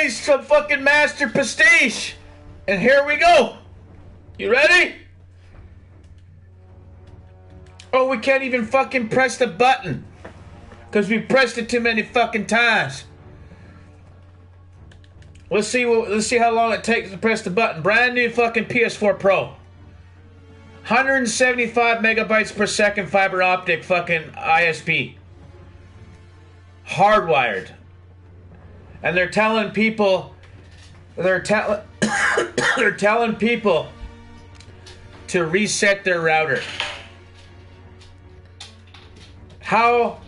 play some fucking Master Prestige. And here we go. You ready? Oh, we can't even fucking press the button. Because we pressed it too many fucking times. Let's see how long it takes to press the button. Brand new fucking PS4 Pro. 175 megabytes per second fiber optic fucking ISP. Hardwired. And they're telling people they're telling people to reset their router. How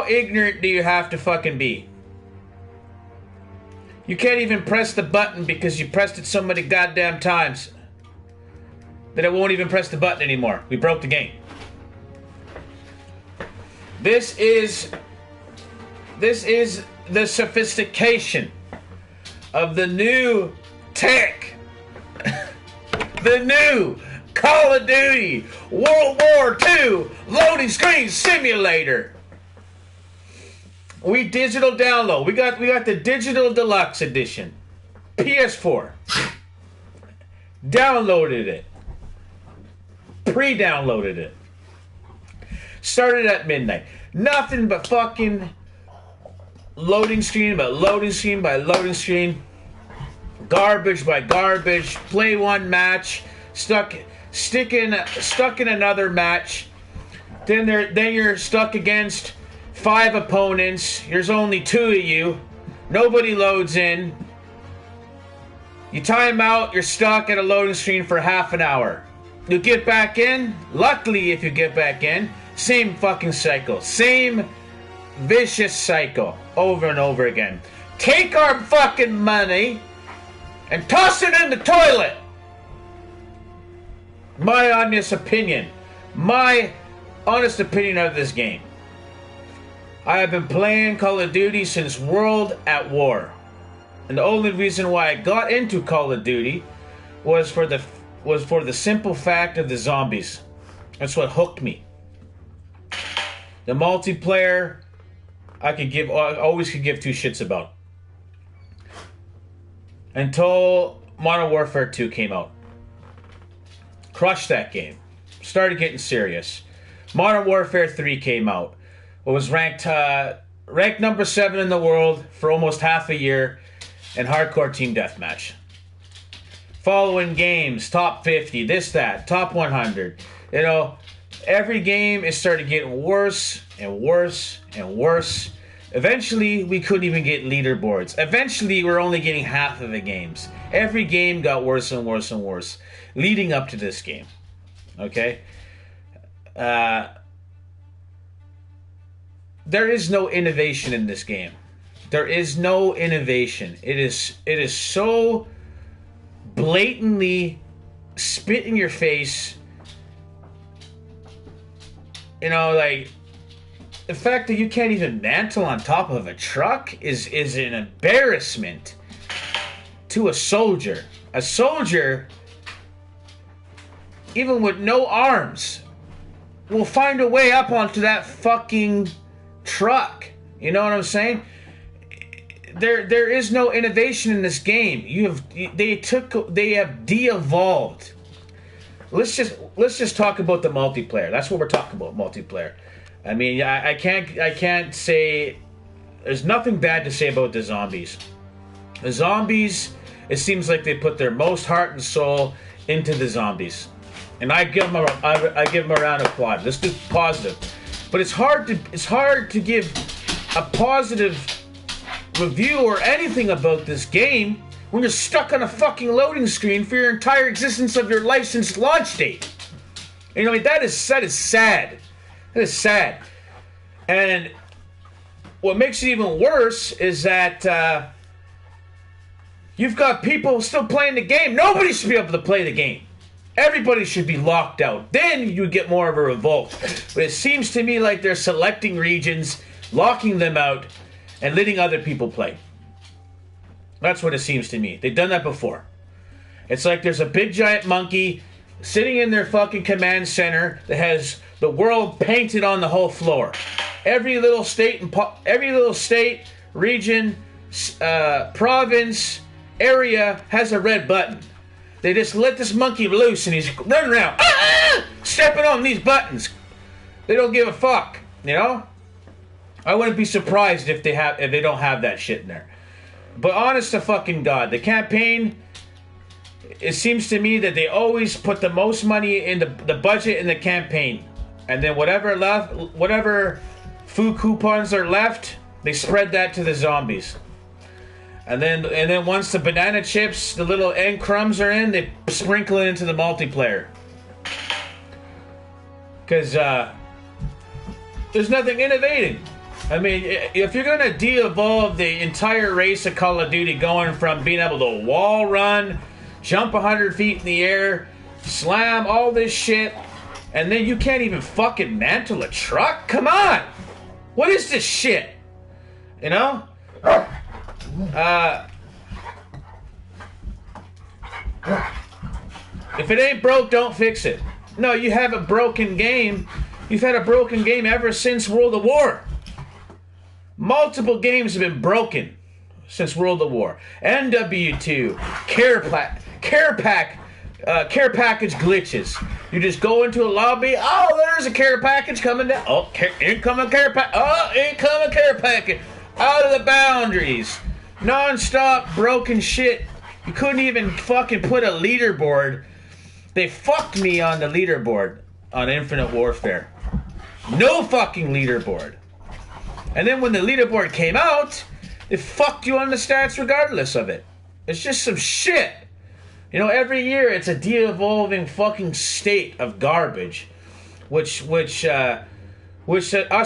ignorant do you have to fucking be? You can't even press the button because you pressed it so many goddamn times that it won't even press the button anymore. We broke the game. This is the sophistication of the new tech. The new Call of Duty World War II loading screen simulator. We digital download. We got the digital deluxe edition. PS4. Downloaded it. Pre-downloaded it. Started at midnight. Nothing but fucking loading screen by loading screen by loading screen. Garbage by garbage. Play one match. Stuck in another match. Then you're stuck against 5 opponents. There's only 2 of you. Nobody loads in. You time out. You're stuck at a loading screen for half an hour. You get back in. Luckily, if you get back in, same fucking cycle. Same vicious cycle over and over again. Take our fucking money and toss it in the toilet. My honest opinion of this game. I have been playing Call of Duty since World at War. And the only reason why I got into Call of Duty was for the simple fact of the zombies. That's what hooked me. The multiplayer, I always could give 2 shits about. Until Modern Warfare 2 came out. Crushed that game. Started getting serious. Modern Warfare 3 came out. It was ranked number 7 in the world for almost half a year in hardcore team deathmatch. Following games, top 50, this, that, top 100. You know, every game it started getting worse and worse and worse. Eventually, we couldn't even get leaderboards. Eventually, we're only getting half of the games. Every game got worse and worse and worse leading up to this game. Okay? There is no innovation in this game. There is no innovation. It is so blatantly spit in your face. You know, like, the fact that you can't even mantle on top of a truck is an embarrassment to a soldier. A soldier, even with no arms, will find a way up onto that fucking truck. You know what I'm saying? There is no innovation in this game. They have de-evolved. Let's just talk about the multiplayer. That's what we're talking about, multiplayer. I mean, I can't say there's nothing bad to say about the zombies. The zombies, it seems like they put their most heart and soul into the zombies, and I give them a round of applause. Let's do positive, but it's hard to give a positive review or anything about this game when you're stuck on a fucking loading screen for your entire existence of your life since launch date. You know, I mean, that is sad. That is sad. And what makes it even worse is that you've got people still playing the game. Nobody should be able to play the game. Everybody should be locked out. Then you get more of a revolt. But it seems to me like they're selecting regions, locking them out, and letting other people play. That's what it seems to me. They've done that before. It's like there's a big giant monkey sitting in their fucking command center that has the world painted on the whole floor. Every little state, region, province, area has a red button. They just let this monkey loose and he's running around, stepping on these buttons. They don't give a fuck, you know? I wouldn't be surprised if they don't have that shit in there. But honest to fucking God, the campaign, it seems to me that they always put the most money in the budget in the campaign. And then whatever food coupons are left, they spread that to the zombies. And then once the banana chips, the little end crumbs are in, they sprinkle it into the multiplayer. Because there's nothing innovating. I mean, if you're going to de-evolve the entire race of Call of Duty, going from being able to wall run, jump 100 feet in the air, slam, all this shit, and then you can't even fucking mantle a truck? Come on! What is this shit? You know? If it ain't broke, don't fix it. No, you have a broken game. You've had a broken game ever since World of War. Multiple games have been broken since World of War. NW2, care package glitches. You just go into a lobby. Oh, there's a care package coming down. Oh, incoming care package. Oh, incoming care package. Out of the boundaries. Non-stop broken shit. You couldn't even fucking put a leaderboard. They fucked me on the leaderboard on Infinite Warfare. No fucking leaderboard. And then when the leaderboard came out, it fucked you on the stats regardless of it. It's just some shit. You know, every year it's a de-evolving fucking state of garbage, which us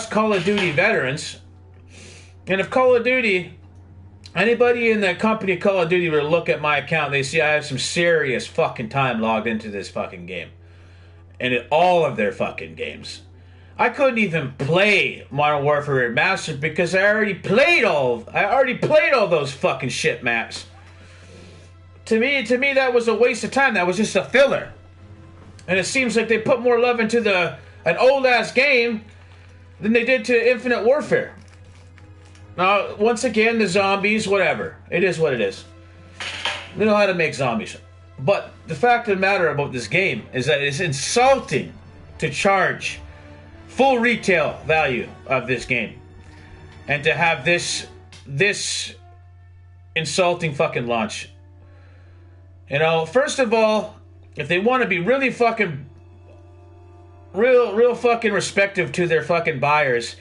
Call of Duty veterans, and if Call of Duty, anybody in the company Call of Duty were to look at my account, they see I have some serious fucking time logged into this fucking game, and in all of their fucking games. I couldn't even play Modern Warfare Remastered because I already played all those fucking shit maps. To me, that was a waste of time. That was just a filler. And it seems like they put more love into an old-ass game than they did to Infinite Warfare. Now, once again, the zombies, whatever. It is what it is. They know how to make zombies. But the fact of the matter about this game is that it's insulting to charge full retail value of this game. And to have this insulting fucking launch. You know, first of all, if they want to be really fucking real fucking respectful to their fucking buyers,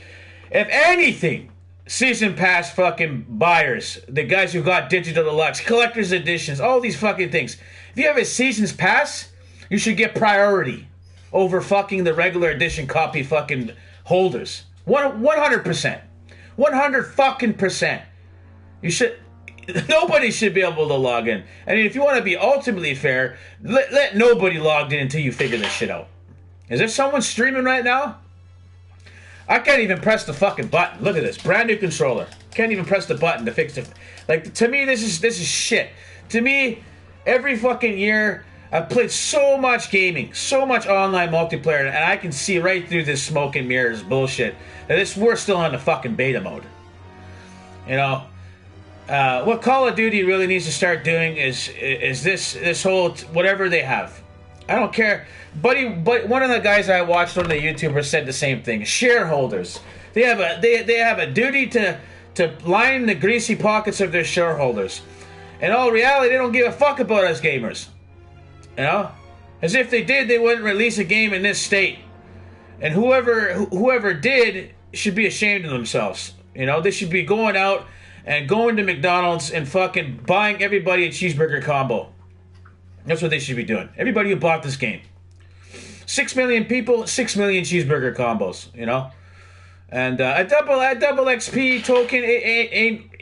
if anything, season pass fucking buyers, the guys who got digital deluxe, collector's editions, all these fucking things, if you have a season's pass, you should get priority over fucking the regular edition copy fucking holders. 100%. 100 fucking percent. You should... Nobody should be able to log in. I mean, if you want to be ultimately fair, let nobody log in until you figure this shit out. Is there someone streaming right now? I can't even press the fucking button. Look at this. Brand new controller. Can't even press the button to fix it. Like, to me, this is shit. To me, every fucking year, I've played so much gaming, so much online multiplayer, and I can see right through this smoke and mirrors bullshit that we're still on the fucking beta mode. You know? What Call of Duty really needs to start doing is this whole whatever they have. I don't care, but one of the guys I watched, one of the YouTubers, said the same thing. Shareholders, they have a duty to line the greasy pockets of their shareholders. In all reality, they don't give a fuck about us gamers. You know, as if they did, they wouldn't release a game in this state. And whoever did should be ashamed of themselves. You know, they should be going out and going to McDonald's and fucking buying everybody a cheeseburger combo. That's what they should be doing. Everybody who bought this game. 6 million people, 6 million cheeseburger combos, you know? And a double XP token ain't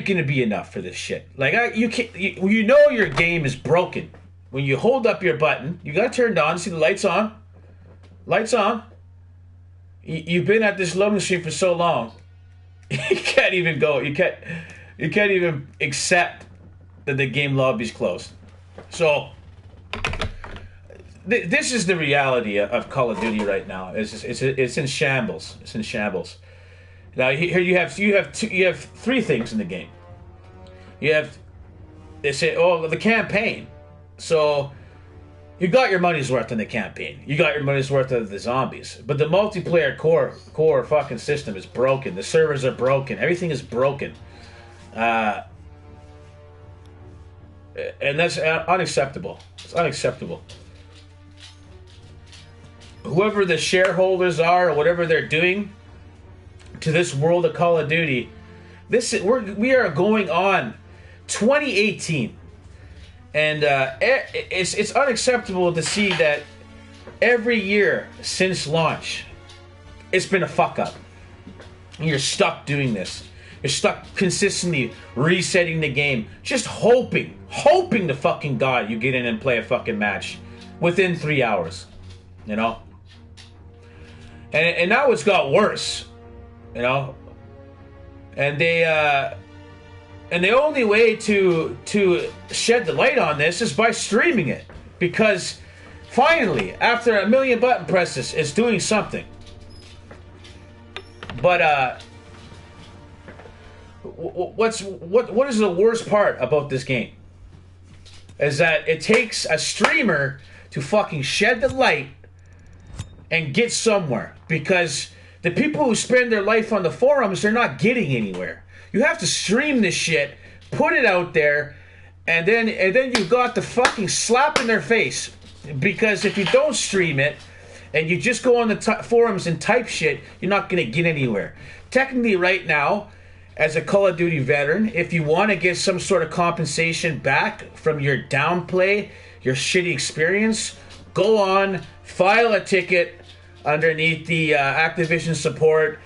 gonna be enough for this shit. Like, you know your game is broken. When you hold up your button, you got it turned on, see the lights on? Lights on. You've been at this loading screen for so long. You can't even go. You can't even accept that the game lobby's closed. So this is the reality of Call of Duty right now. It's in shambles. It's in shambles. Now here you have three things in the game. You have, they say, oh, the campaign. So you got your money's worth in the campaign. You got your money's worth of the zombies. But the multiplayer core fucking system is broken. The servers are broken. Everything is broken. And that's unacceptable. It's unacceptable. Whoever the shareholders are, or whatever they're doing to this world of Call of Duty, we are going on 2018, and it's unacceptable to see that every year since launch, it's been a fuck up. And you're stuck doing this. You're stuck consistently resetting the game, just hoping to fucking God you get in and play a fucking match within 3 hours, you know. And now it's got worse, you know. And the only way to shed the light on this is by streaming it, because finally, after a million button presses, it's doing something. But what is the worst part about this game is that it takes a streamer to fucking shed the light and get somewhere, because the people who spend their life on the forums, they're not getting anywhere. You have to stream this shit, put it out there, and then you got the fucking slap in their face, because if you don't stream it and you just go on the forums and type shit, you're not gonna get anywhere. Technically, right now, as a Call of Duty veteran, if you want to get some sort of compensation back from your downplay, your shitty experience, go on, file a ticket underneath the Activision support,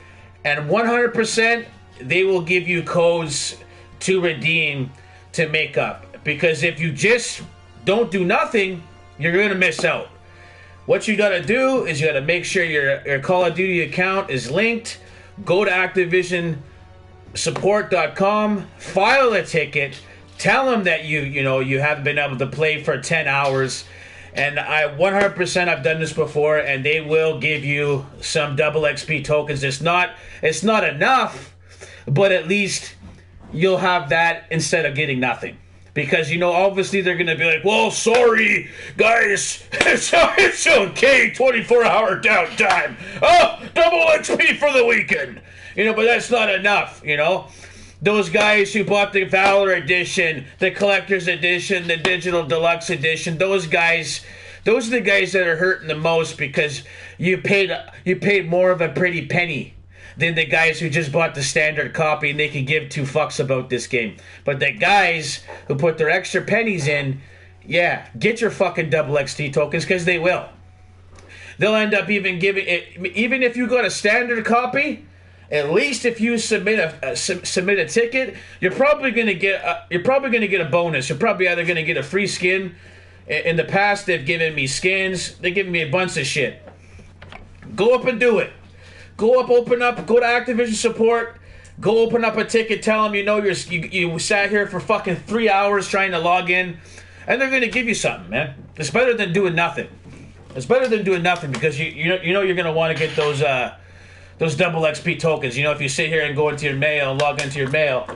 and 100% they will give you codes to redeem to make up. Because if you just don't do nothing, you're going to miss out. What you got to do is you got to make sure your Call of Duty account is linked. Go to ActivisionSupport.com, file a ticket, tell them that you haven't been able to play for 10 hours. And I 100% I've done this before, and they will give you some double XP tokens. It's not enough, but at least you'll have that instead of getting nothing. Because, obviously they're going to be like, well, sorry, guys, it's okay, 24-hour downtime. Oh, double XP for the weekend. But that's not enough, Those guys who bought the Valor Edition, the Collector's Edition, the Digital Deluxe Edition, those are the guys that are hurting the most, because you paid more of a pretty penny than the guys who just bought the standard copy and they can give two fucks about this game. But the guys who put their extra pennies in, yeah, get your fucking double XP tokens, because they will. They'll end up even giving it, even if you got a standard copy. At least if you submit a ticket, you're probably gonna get a bonus. You're probably either gonna get a free skin. In the past, they've given me skins. They're giving me a bunch of shit. Go up and do it. Go to Activision support. Go open up a ticket. Tell them you sat here for fucking 3 hours trying to log in, and they're gonna give you something, man. It's better than doing nothing. It's better than doing nothing, because you're gonna want to get those double XP tokens. If you sit here and go into your mail and log into your mail,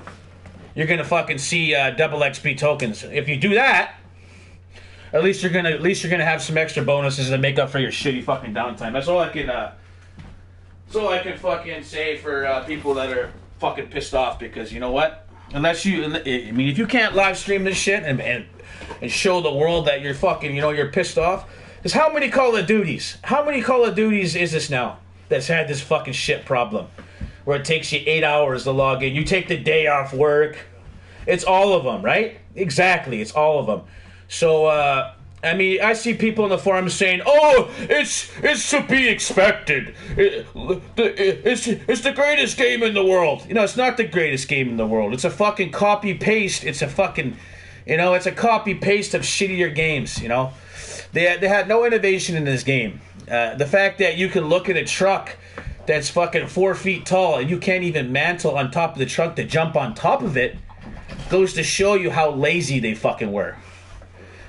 you're gonna fucking see double XP tokens. If you do that, at least you're gonna have some extra bonuses to make up for your shitty fucking downtime. That's all I can fucking say for people that are fucking pissed off, because you know what? If you can't live stream this shit and show the world that you're fucking, you're pissed off. Because how many Call of Duties is this now that's had this fucking shit problem where it takes you 8 hours to log in? You take the day off work. It's all of them, right? Exactly, it's all of them. So, I see people in the forums saying, "Oh, it's to be expected. It's the greatest game in the world." It's not the greatest game in the world. It's a fucking copy paste. It's a fucking, it's a copy paste of shittier games. They had no innovation in this game. The fact that you can look at a truck that's fucking 4 feet tall and you can't even mantle on top of the truck to jump on top of it goes to show you how lazy they fucking were.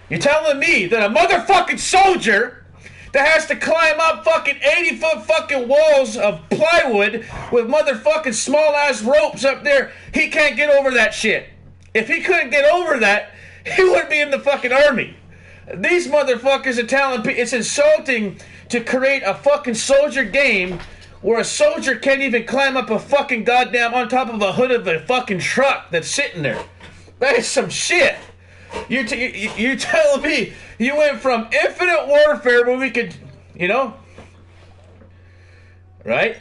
You're telling me that a motherfucking soldier that has to climb up fucking 80-foot fucking walls of plywood with motherfucking small-ass ropes up there. He can't get over that shit. If he couldn't get over that, he wouldn't be in the fucking army. These motherfuckers are telling people it's insulting to create a fucking soldier game where a soldier can't even climb up a fucking goddamn on top of a hood of a fucking truck that's sitting there. That is some shit. You're telling me you went from infinite warfare where we could, you know, right?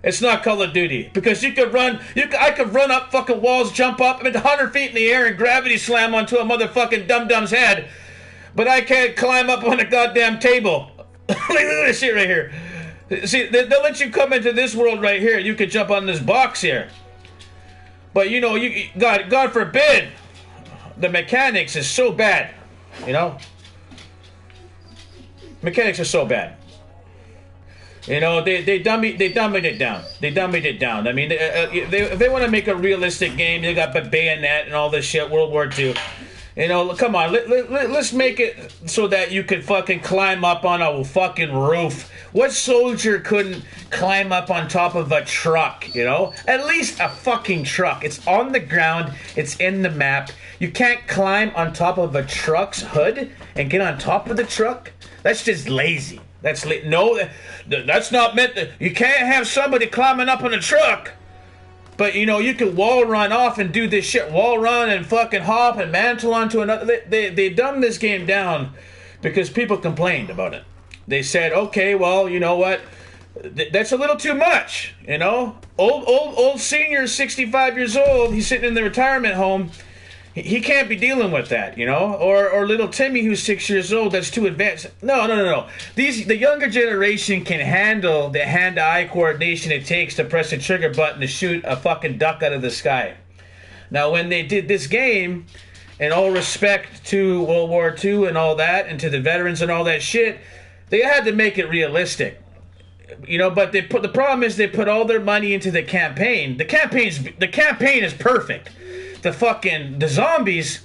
It's not Call of Duty because you could run. I could run up fucking walls, jump up 100 feet in the air, and gravity slam onto a motherfucking dum-dum's head. But I can't climb up on a goddamn table. Look at this shit right here. See, they'll let you come into this world right here. You could jump on this box here. But you know, God forbid, the mechanics is so bad. You know, mechanics are so bad. You know, they dummied it down. They dummied it down. I mean, if they want to make a realistic game, they got bayonet and all this shit, World War II. You know, come on, let's make it so that you could fucking climb up on a fucking roof. What soldier couldn't climb up on top of a truck, you know? At least a fucking truck. It's on the ground. It's in the map. You can't climb on top of a truck's hood and get on top of the truck? That's just lazy. That's that's not meant to... You can't have somebody climbing up on a truck. But, you know, you can wall run off and do this shit. Wall run and fucking hop and mantle onto another... They dumbed this game down because people complained about it. They said, okay, well, you know what? That's a little too much, you know? Old senior, 65 years old, he's sitting in the retirement home. He can't be dealing with that, you know? Or little Timmy who's 6 years old, that's too advanced. No. The younger generation can handle the hand-eye coordination it takes to press a trigger button to shoot a fucking duck out of the sky. Now, when they did this game, in all respect to World War II and all that, and to the veterans and all that shit, they had to make it realistic. You know, but the problem is they put all their money into the campaign. The campaign is perfect. The zombies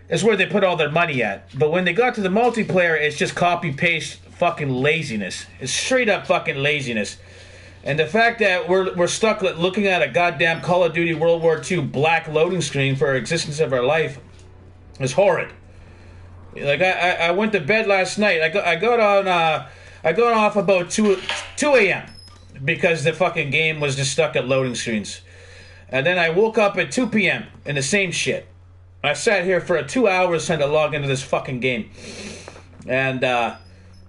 is where they put all their money at. But when they got to the multiplayer, it's just copy-paste fucking laziness. It's straight up fucking laziness. And the fact that we're stuck looking at a goddamn Call of Duty World War II black loading screen for our existence of our life is horrid. Like, I went to bed last night. I got off about 2 a.m. because the fucking game was just stuck at loading screens. And then I woke up at 2 p.m. and the same shit. I sat here for 2 hours trying to log into this fucking game. And I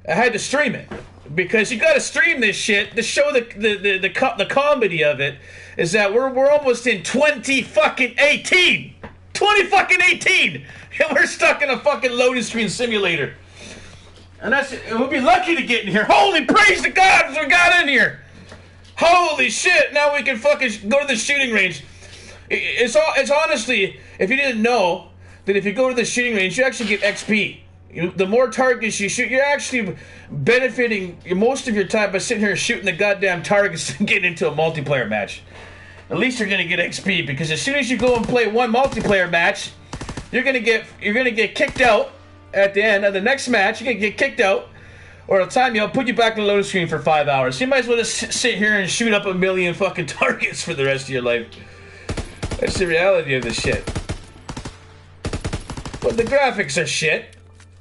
had to stream it. Because you gotta stream this shit to show the comedy of it is that we're almost in 2018. 2018! And we're stuck in a fucking loading screen simulator. And we'll be lucky to get in here. Holy praise to God we got in here. Holy shit, now we can fucking go to the shooting range. It's honestly, if you didn't know, that if you go to the shooting range, you actually get XP. The more targets you shoot, you're actually benefiting most of your time by sitting here shooting the goddamn targets and getting into a multiplayer match. At least you're gonna get XP, because as soon as you go and play one multiplayer match, you're gonna get kicked out at the end of the next match. You're gonna get kicked out, or it'll time you, put you back in the loading screen for 5 hours. You might as well just sit here and shoot up 1 million fucking targets for the rest of your life. That's the reality of this shit. But the graphics are shit.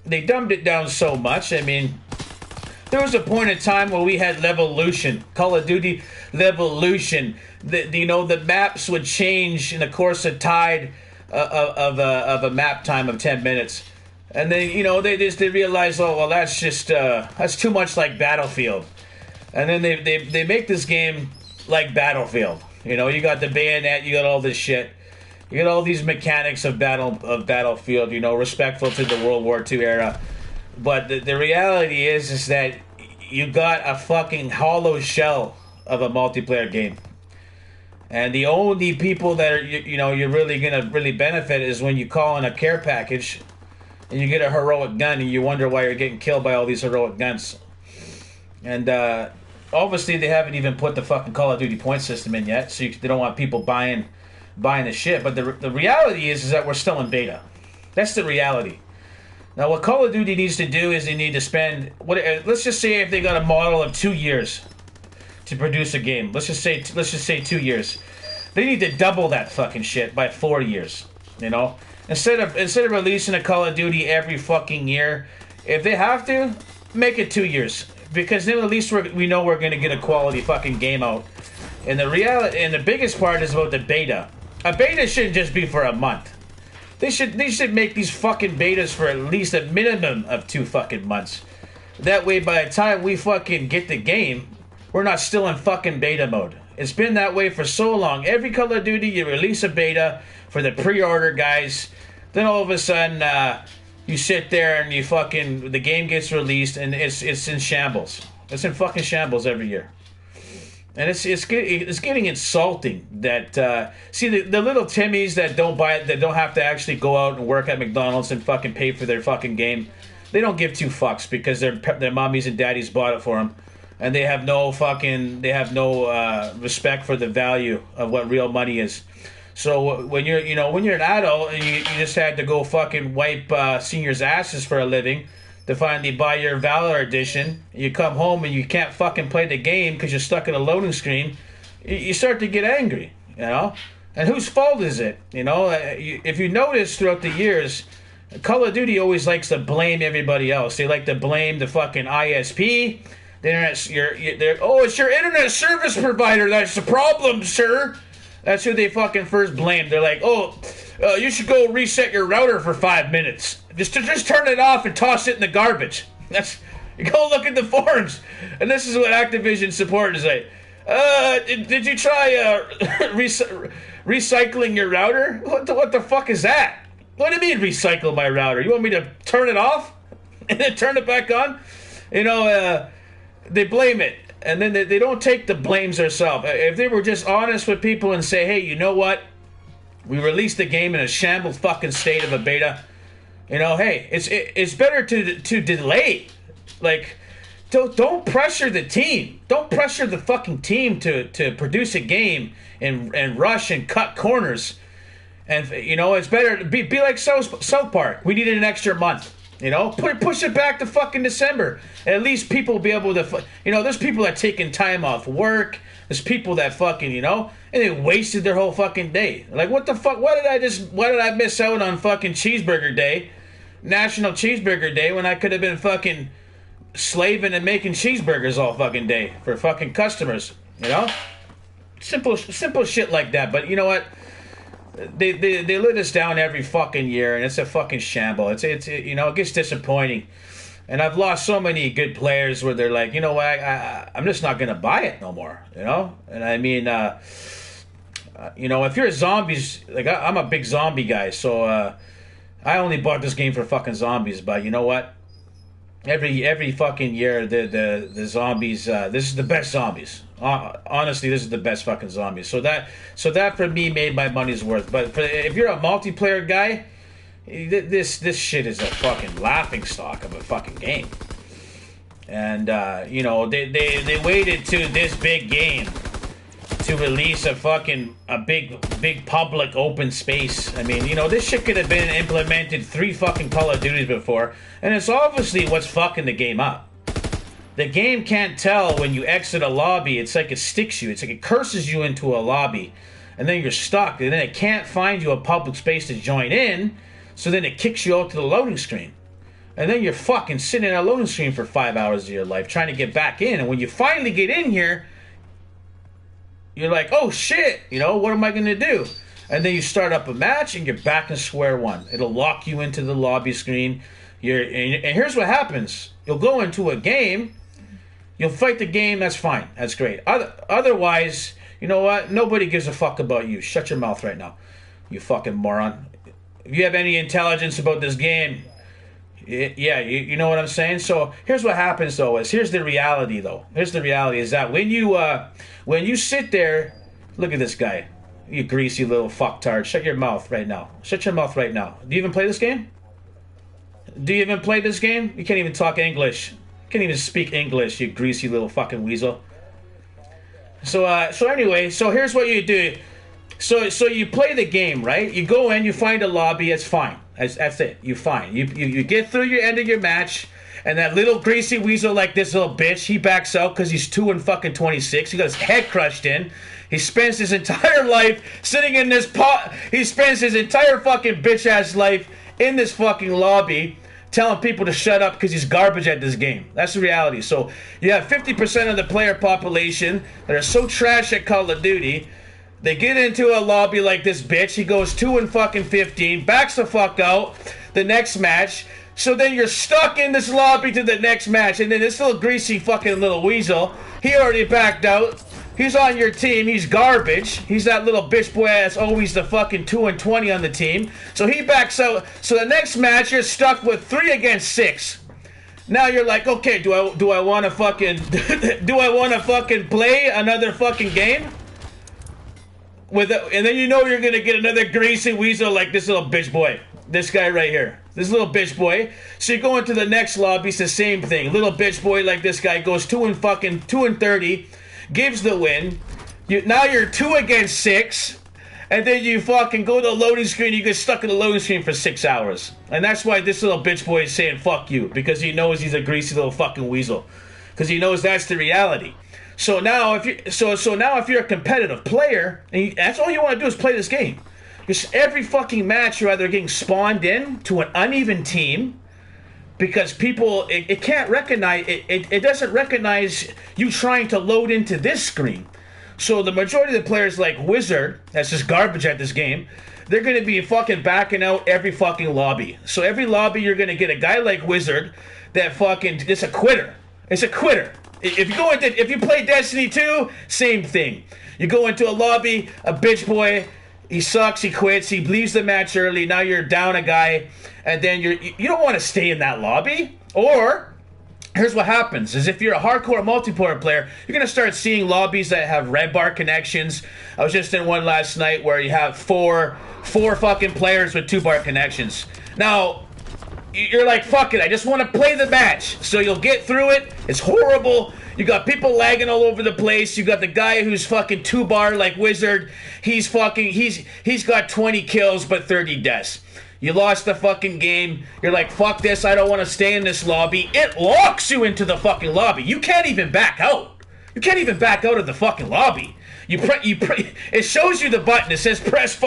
They dumbed it down so much. I mean, there was a point in time where we had Levolution, Call of Duty Levolution. The maps would change in the course of tide of a map time of 10 minutes. And then, they realize, oh, well, that's too much like Battlefield. And then they make this game like Battlefield. You got the bayonet, you got all this shit. You got all these mechanics of Battlefield, respectful to the World War II era. But the reality is that you got a fucking hollow shell of a multiplayer game. And the only people that are, you're really going to really benefit is when you call in a care package and you get a heroic gun and you wonder why you're getting killed by all these heroic guns. And obviously they haven't even put the fucking Call of Duty point system in yet, so they don't want people buying the shit. But the reality is that we're still in beta. That's the reality. Now, what Call of Duty needs to do is they need to spend, let's just say if they got a model of 2 years to produce a game. Let's just say 2 years. They need to double that fucking shit by 4 years. You know, instead of releasing a Call of Duty every fucking year, if they have to, make it 2 years, because then at least we know we're gonna get a quality fucking game out. And the biggest part is about the beta. A beta shouldn't just be for a month. They should make these fucking betas for at least a minimum of 2 fucking months. That way, by the time we fucking get the game, we're not still in fucking beta mode. It's been that way for so long. Every Call of Duty, you release a beta for the pre-order guys. Then all of a sudden, you sit there and the game gets released and it's in shambles. It's in fucking shambles every year. And it's getting insulting that see the little Timmies that don't buy it, that don't have to actually go out and work at McDonald's and fucking pay for their fucking game. They don't give 2 fucks because their mommies and daddies bought it for them, and they have no respect for the value of what real money is. So when you're an adult and you just had to go fucking wipe seniors' asses for a living to finally buy your Valor edition, you come home and you can't fucking play the game because you're stuck in a loading screen, you start to get angry, you know? And whose fault is it? You know, if you notice throughout the years, Call of Duty always likes to blame everybody else. They like to blame the fucking ISP. It's your internet service provider that's the problem, sir. That's who they fucking first blame. They're like, you should go reset your router for 5 minutes. Just turn it off and toss it in the garbage. You go look at the forums, and this is what Activision supporters say. Did you try recycling your router? What the fuck is that? What do you mean recycle my router? You want me to turn it off and then turn it back on? You know, they blame it. And then they don't take the blames themselves. If they were just honest with people and say, hey, you know what? We released the game in a shambles fucking state of a beta. You know, hey, it's better to delay. Like, don't pressure the team. Don't pressure the fucking team to produce a game and rush and cut corners. And, you know, it's better to be like South Park. We needed an extra month. You know, push it back to fucking December. At least people will be able to, there's people that taking time off work. There's people that fucking, and they wasted their whole fucking day. Like, what the fuck? Why did I miss out on fucking Cheeseburger Day, National Cheeseburger Day, when I could have been fucking slaving and making cheeseburgers all fucking day for fucking customers, Simple shit like that. But you know what? They let us down every fucking year, and it's a fucking shamble. It gets disappointing. And I've lost so many good players where they're like, you know what, I'm just not gonna buy it no more, And I mean, if you're zombies, like I'm a big zombie guy, so I only bought this game for fucking zombies. But you know what? Every fucking year, the zombies. This is the best zombies. Honestly, this is the best fucking zombies. So that for me made my money's worth. But if you're a multiplayer guy, this shit is a fucking laughing stock of a fucking game. And they waited to this big game to release a big public open space. I mean, this shit could have been implemented 3 fucking Call of Duties before, and it's obviously what's fucking the game up. The game can't tell when you exit a lobby. It's like it sticks you. It's like it curses you into a lobby, and then you're stuck, and then it can't find you a public space to join in, so then it kicks you out to the loading screen. And then you're fucking sitting in a loading screen for 5 hours of your life trying to get back in, and when you finally get in here, you're like, oh shit, what am I going to do? And then you start up a match and you're back in square one. It'll lock you into the lobby screen. And here's what happens. You'll go into a game, you'll fight the game, that's fine. That's great. Otherwise, you know what? Nobody gives a fuck about you. Shut your mouth right now, you fucking moron. If you have any intelligence about this game, yeah, you know what I'm saying? So here's what happens, though. Here's the reality, though. Here's the reality is that when you sit there, look at this guy, you greasy little fucktard. Shut your mouth right now. Shut your mouth right now. Do you even play this game? Do you even play this game? You can't even talk English. You can't even speak English, you greasy little fucking weasel. So anyway, so here's what you do. So you play the game, right? You go in, you find a lobby, it's fine. That's it. You fine. You get through your end of your match, and that little greasy weasel like this little bitch, he backs out because he's 2-26. He got his head crushed in. He spends his entire life sitting in this pot. He spends his entire fucking bitch-ass life in this fucking lobby telling people to shut up because he's garbage at this game. That's the reality. So you have 50% of the player population that are so trash at Call of Duty. They get into a lobby like this bitch. He goes 2-15, backs the fuck out the next match. So then you're stuck in this lobby to the next match. And then this little greasy fucking little weasel, he already backed out. He's on your team. He's garbage. He's that little bitch boy that's always the fucking 2-20 on the team. So he backs out. So the next match, you're stuck with 3 against 6. Now you're like, okay, do I want to fucking play another fucking game? And then you know you're gonna get another greasy weasel like this little bitch boy. This guy right here. This little bitch boy. So you go into the next lobby, it's the same thing. Little bitch boy like this guy goes 2-30, gives the win. Now you're 2 against 6. And then you fucking go to the loading screen, you get stuck in the loading screen for 6 hours. And that's why this little bitch boy is saying fuck you. Because he knows he's a greasy little fucking weasel. Because he knows that's the reality. So now if you're a competitive player, and that's all you want to do is play this game. Because every fucking match you're either getting spawned in to an uneven team, because people, it can't recognize, it doesn't recognize you trying to load into this screen. So the majority of the players like Wizard, that's just garbage at this game, they're going to be fucking backing out every fucking lobby. So every lobby you're going to get a guy like Wizard that fucking, it's a quitter. It's a quitter. If you play Destiny 2, same thing. You go into a lobby, a bitch boy, he sucks, he quits, he leaves the match early, now you're down a guy, and then you don't want to stay in that lobby. Or here's what happens is if you're a hardcore multiplayer player, you're going to start seeing lobbies that have red bar connections. I was just in one last night where you have four fucking players with 2-bar connections. Now, you're like, fuck it, I just want to play the match. So you'll get through it. It's horrible. You got people lagging all over the place. You got the guy who's fucking 2-bar like Wizard. He's got 20 kills but 30 deaths. You lost the fucking game. You're like, fuck this, I don't want to stay in this lobby. It locks you into the fucking lobby. You can't even back out. You can't even back out of the fucking lobby. It shows you the button. It says press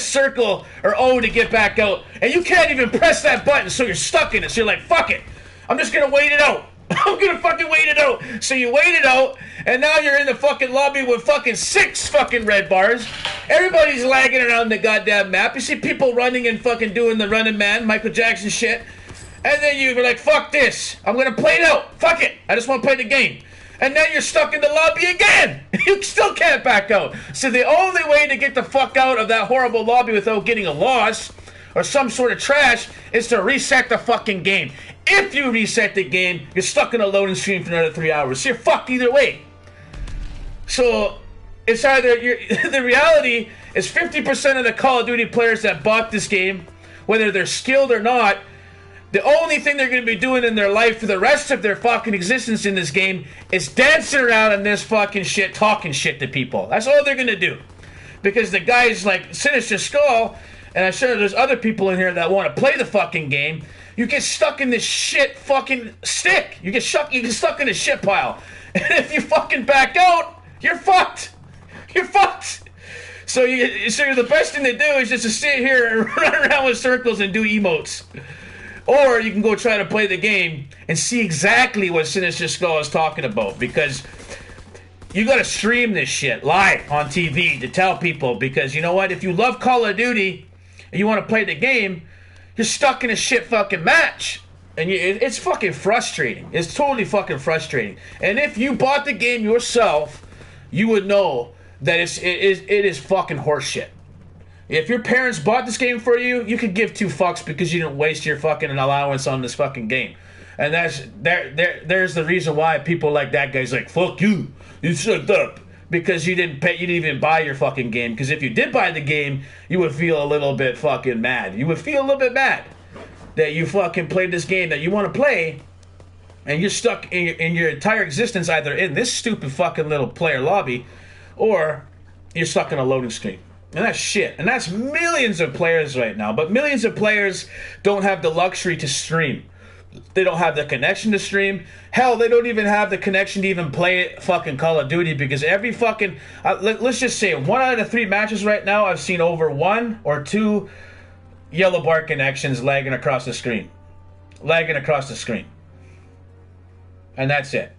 circle or O to get back out. And you can't even press that button, so you're stuck in it. So you're like, fuck it. I'm just going to wait it out. I'm going to fucking wait it out. So you wait it out, and now you're in the fucking lobby with fucking 6 fucking red bars. Everybody's lagging around the goddamn map. You see people running and fucking doing the running man, Michael Jackson shit. And then you're like, fuck this. I'm going to play it out. Fuck it. I just want to play the game. And then you're stuck in the lobby again. You still can't back out. So the only way to get the fuck out of that horrible lobby without getting a loss or some sort of trash is to reset the fucking game. If you reset the game, you're stuck in a loading screen for another 3 hours. So you're fucked either way. So it's either the reality is 50% of the Call of Duty players that bought this game, whether they're skilled or not, the only thing they're going to be doing in their life for the rest of their fucking existence in this game is dancing around in this fucking shit, talking shit to people. That's all they're going to do. Because the guys like Sinister Skull, and I'm sure there's other people in here that want to play the fucking game, you get stuck in this shit fucking stick. You get stuck in a shit pile. And if you fucking back out, you're fucked. You're fucked. So the best thing to do is just to sit here and run around with circles and do emotes. Or you can go try to play the game and see exactly what Sinister Skull is talking about. Because you got to stream this shit live on TV to tell people. Because you know what? If you love Call of Duty and you want to play the game, you're stuck in a shit fucking match. And it's fucking frustrating. It's totally fucking frustrating. And if you bought the game yourself, you would know that it is fucking horseshit. If your parents bought this game for you, you could give 2 fucks because you didn't waste your fucking allowance on this fucking game. And there's the reason why people like that guy's like, fuck you, you shut up. Because you didn't even buy your fucking game. Because if you did buy the game, you would feel a little bit fucking mad. You would feel a little bit mad that you fucking played this game that you want to play, and you're stuck in your entire existence either in this stupid fucking little player lobby, or you're stuck in a loading screen. And that's shit. And that's millions of players right now. But millions of players don't have the luxury to stream. They don't have the connection to stream. Hell, they don't even have the connection to even play fucking Call of Duty, because every fucking... let's just say 1 out of 3 matches right now, I've seen over 1 or 2 yellow bar connections lagging across the screen. Lagging across the screen. And that's it.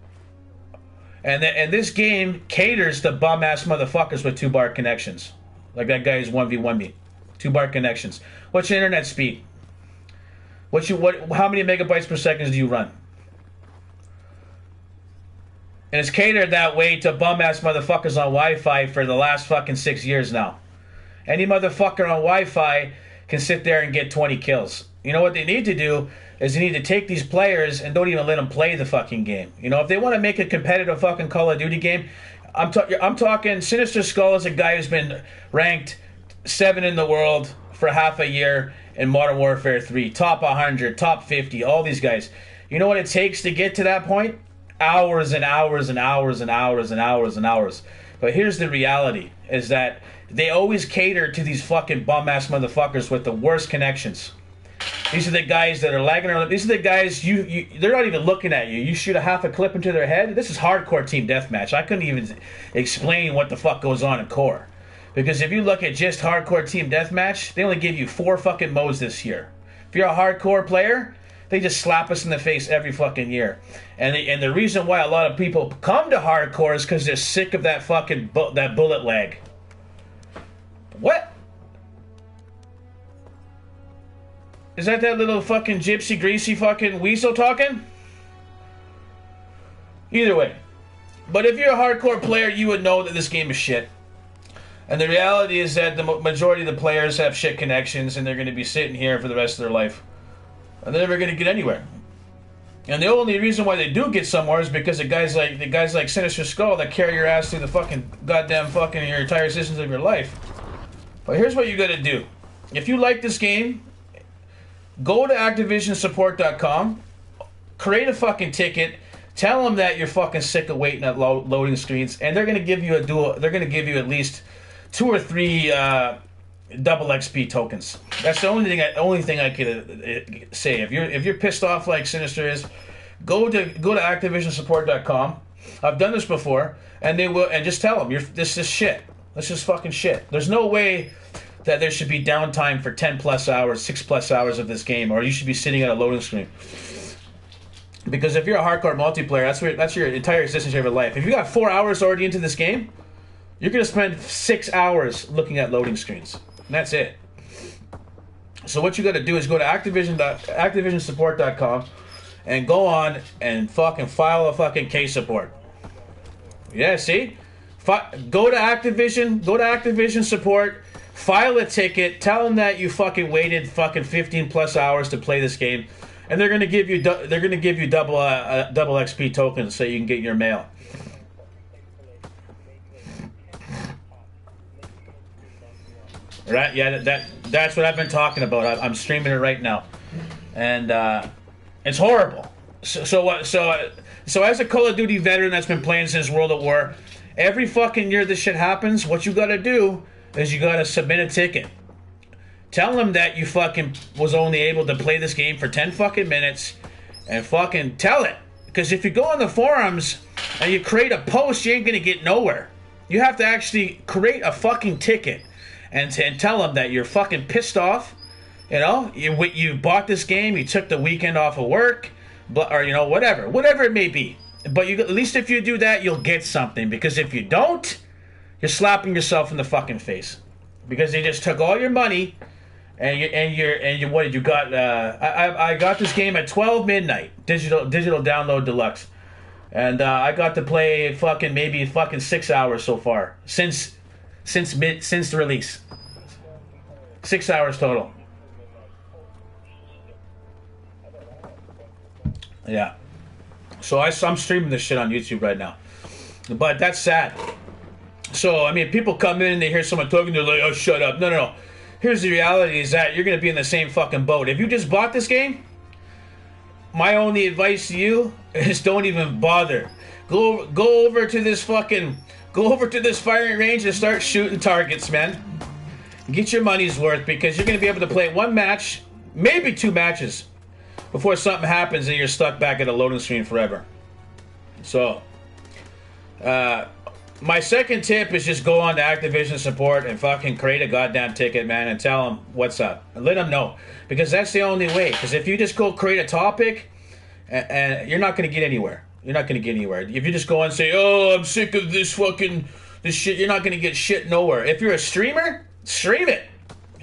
And this game caters to bum-ass motherfuckers with 2-bar connections. Like that guy who's 1v1 me. 2-bar connections. What's your internet speed? How many megabytes per second do you run? And it's catered that way to bum-ass motherfuckers on Wi-Fi for the last fucking 6 years now. Any motherfucker on Wi-Fi can sit there and get 20 kills. You know what they need to do is they need to take these players and don't even let them play the fucking game. You know, if they want to make a competitive fucking Call of Duty game, I'm talking Sinister Skull is a guy who's been ranked 7 in the world for half a year in Modern Warfare 3, top 100, top 50, all these guys. You know what it takes to get to that point? Hours and hours and hours and hours and hours and hours. But here's the reality, is that they always cater to these fucking bum-ass motherfuckers with the worst connections. These are the guys that are lagging around. These are the guys, they're not even looking at you. You shoot a half a clip into their head. This is hardcore team deathmatch. I couldn't even explain what the fuck goes on in core. Because if you look at just hardcore team deathmatch, they only give you 4 fucking modes this year. If you're a hardcore player, they just slap us in the face every fucking year. And the reason why a lot of people come to hardcore is because they're sick of that fucking that bullet lag. What? Is that little fucking gypsy greasy fucking weasel talking? Either way. But if you're a hardcore player, you would know that this game is shit. And the reality is that the majority of the players have shit connections, and they're going to be sitting here for the rest of their life. And they're never going to get anywhere. And the only reason why they do get somewhere is because of guys like Sinister Skull that carry your ass through the fucking goddamn fucking your entire existence of your life. But here's what you got to do. If you like this game, go to ActivisionSupport.com, create a fucking ticket, tell them that you're fucking sick of waiting at loading screens, and they're going to give you they're going to give you at least 2 or 3 double XP tokens. That's the only thing I could say. If you're pissed off like Sinister is, go to ActivisionSupport.com. I've done this before, and just tell them this is shit. This is fucking shit. There's no way that there should be downtime for 10 plus hours, 6 plus hours of this game, or you should be sitting at a loading screen. Because if you're a hardcore multiplayer, that's your entire existence of your life. If you got 4 hours already into this game, you're going to spend 6 hours looking at loading screens. And that's it. So what you got to do is go to ActivisionSupport.com and go on and fucking file a fucking case support. Yeah, see? Go to Activision Support, file a ticket, tell them that you fucking waited fucking 15 plus hours to play this game, and they're gonna give you double XP tokens so you can get your mail. Right? Yeah, that's what I've been talking about. I'm streaming it right now, and it's horrible. So as a Call of Duty veteran that's been playing since World at War, every fucking year this shit happens, what you gotta do is you gotta submit a ticket. Tell them that you fucking was only able to play this game for 10 fucking minutes, and fucking tell it. Because if you go on the forums and you create a post, you ain't gonna get nowhere. You have to actually create a fucking ticket and tell them that you're fucking pissed off. You know, you bought this game, you took the weekend off of work, or you know, whatever it may be. But at least if you do that, you'll get something. Because if you don't, you're slapping yourself in the fucking face. Because they just took all your money, and what did you got? I got this game at 12 midnight, digital download deluxe, and I got to play maybe 6 hours so far since the release. 6 hours total. Yeah. So I'm streaming this shit on YouTube right now. But that's sad. So, I mean, people come in and they hear someone talking, they're like, oh, shut up. No. Here's the reality is that you're going to be in the same fucking boat. If you just bought this game, my only advice to you is don't even bother. Go over to this firing range and start shooting targets, man. Get your money's worth, because you're going to be able to play one match, maybe two matches, before something happens and you're stuck back at a loading screen forever. So, my second tip is just go on to Activision support and fucking create a goddamn ticket, man, and tell them what's up. And let them know. Because that's the only way. Because if you just go create a topic, and you're not going to get anywhere. You're not going to get anywhere. If you just go and say, oh, I'm sick of this shit, you're not going to get shit nowhere. If you're a streamer, stream it.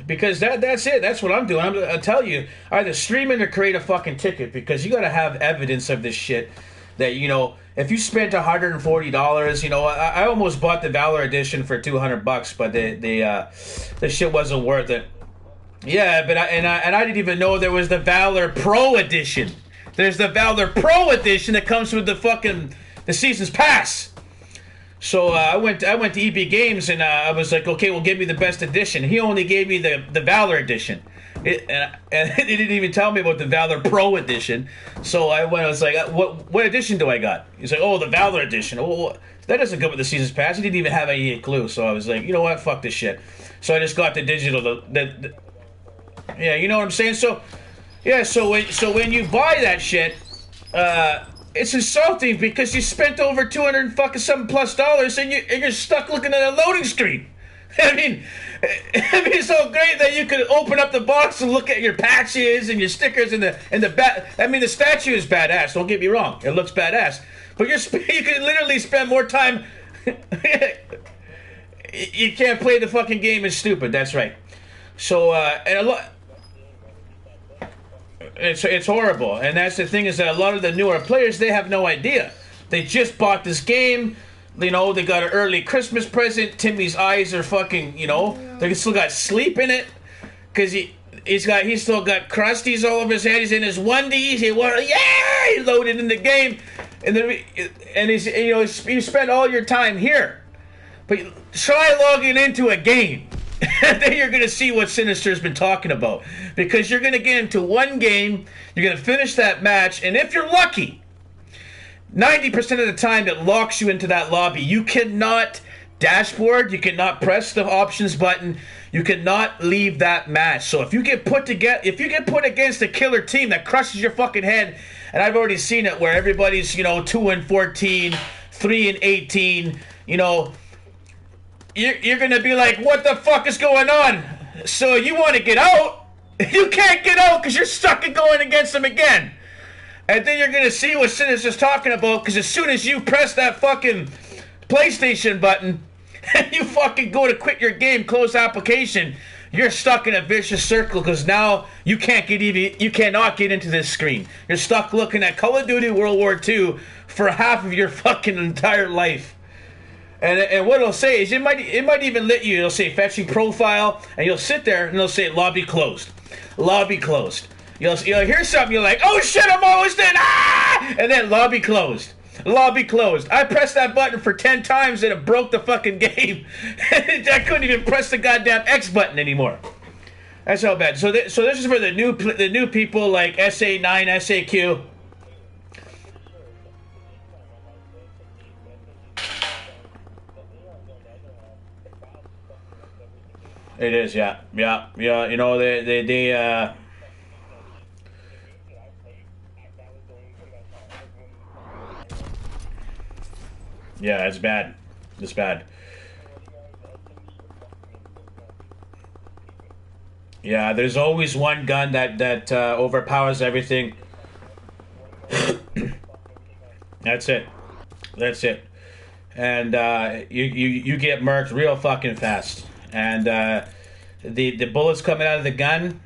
Because that's it. That's what I'm doing. I'll tell you, either stream it or create a fucking ticket, because you got to have evidence of this shit. That, you know, if you spent $140, you know, I almost bought the Valor edition for $200, but the shit wasn't worth it. Yeah, but I didn't even know there was the Valor Pro edition. There's the Valor Pro edition that comes with the season's pass. So I went to EB Games and I was like, okay, well, give me the best edition. He only gave me the Valor edition. And he didn't even tell me about the Valor Pro edition. So I was like, what edition do I got? He's like, oh, the Valor edition. Oh, that doesn't go with the season's pass. He didn't even have any clue. So I was like, you know what? Fuck this shit. So I just got the digital. Yeah, you know what I'm saying? So, yeah, so when you buy that shit, it's insulting, because you spent over $200+ and you're stuck looking at a loading screen. I mean, it's so great that you could open up the box and look at your patches and your stickers and I mean, the statue is badass. Don't get me wrong; it looks badass. But you could literally spend more time. You can't play the fucking game. It's stupid. That's right. So and a lot. It's horrible, and that's the thing, is that a lot of the newer players, they have no idea. They just bought this game. You know, they got an early Christmas present. Timmy's eyes are fucking, you know, they still got sleep in it, because he's still got crusties all over his head. He's in his onesies. He loaded in the game, and he's, you know, you spend all your time here, but try logging into a game. And then you're going to see what Sinister's been talking about, because you're going to get into one game, you're going to finish that match, and if you're lucky, 90% of the time it locks you into that lobby. You cannot dashboard, you cannot press the options button, you cannot leave that match. So if you get put against a killer team that crushes your fucking head, and I've already seen it where everybody's, you know, 2-14, 3-18, you know, you're going to be like, what the fuck is going on? So you want to get out, you can't get out because you're stuck in going against them again. And then you're going to see what Sinister's talking about, because as soon as you press that fucking PlayStation button and you fucking go to quit your game, close application, you're stuck in a vicious circle, because now you cannot get into this screen. You're stuck looking at Call of Duty World War II for half of your fucking entire life. And what it'll say is, it might even let you, it'll say fetching profile, and you'll sit there and it'll say lobby closed. Lobby closed. You'll hear something, you're like, oh shit, I'm almost in, ah! And then lobby closed. Lobby closed. I pressed that button for 10 times and it broke the fucking game. I couldn't even press the goddamn X button anymore. That's how bad. So this is for the new people like SA9, SAQ. It is, yeah. You know, they yeah, it's bad. It's bad. Yeah, there's always one gun that overpowers everything. That's it. That's it. And you get murked real fucking fast. And the bullets coming out of the gun,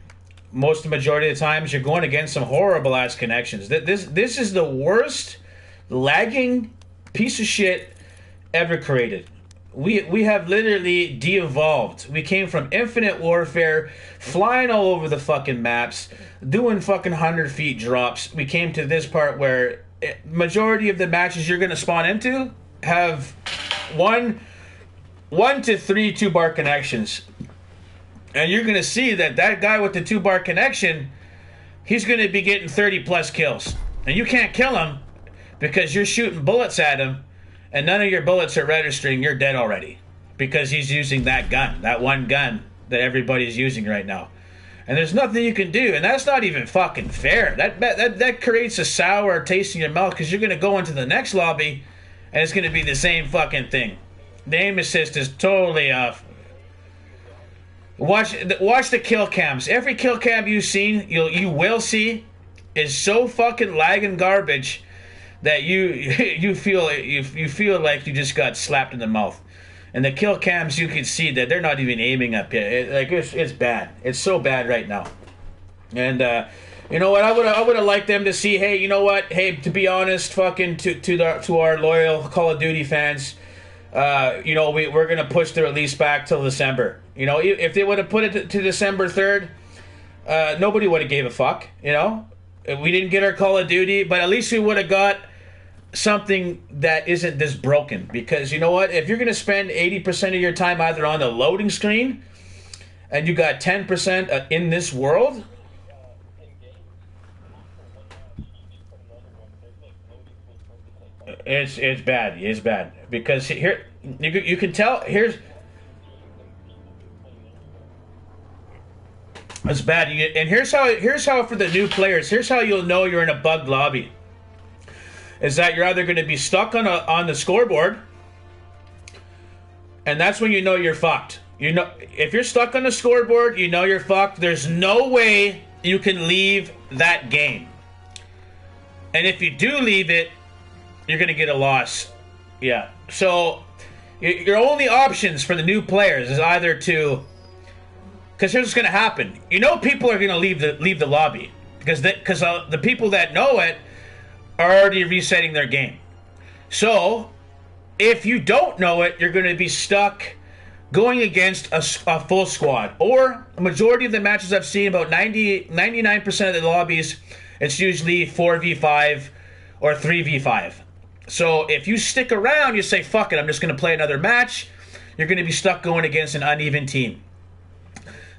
the majority of the times, you're going against some horrible ass connections. This is the worst lagging piece of shit ever created. We have literally de-evolved. We came from Infinite Warfare, flying all over the fucking maps, doing fucking 100 feet drops. We came to this part where majority of the matches you're going to spawn into have one to three 2-bar connections. And you're going to see that guy with the 2-bar connection, he's going to be getting 30 plus kills. And you can't kill him because you're shooting bullets at him and none of your bullets are registering. You're dead already because he's using that gun, that one gun that everybody's using right now. And there's nothing you can do, and that's not even fucking fair. That creates a sour taste in your mouth, because you're going to go into the next lobby, and it's going to be the same fucking thing. The aim assist is totally off. Watch the kill cams. Every kill cam you've seen, you will see, is so fucking lagging garbage that you feel like you just got slapped in the mouth. And the kill cams, you can see that they're not even aiming up yet. It's bad. It's so bad right now. And you know what? I would have liked them to see. Hey, you know what? Hey, to be honest, fucking to our loyal Call of Duty fans, we're gonna push the release back till December. You know, if they would have put it to December 3rd, nobody would have gave a fuck. You know, we didn't get our Call of Duty, but at least we would have got something that isn't this broken. Because you know what, if you're going to spend 80% of your time either on the loading screen and you got 10% in this world, it's bad because here you can tell it's bad. And here's how for the new players, here's how you'll know you're in a bugged lobby. Is that you're either going to be stuck on the scoreboard, and that's when you know you're fucked. You know, if you're stuck on the scoreboard, you know you're fucked. There's no way you can leave that game. And if you do leave it, you're going to get a loss. Yeah. So your only options for the new players is either to, because here's what's going to happen. You know, people are going to leave the lobby because the people that know it are already resetting their game. So, if you don't know it, you're going to be stuck going against a full squad. Or, a majority of the matches I've seen, about 99% of the lobbies, it's usually 4v5 or 3v5. So, if you stick around, you say, fuck it, I'm just going to play another match, you're going to be stuck going against an uneven team.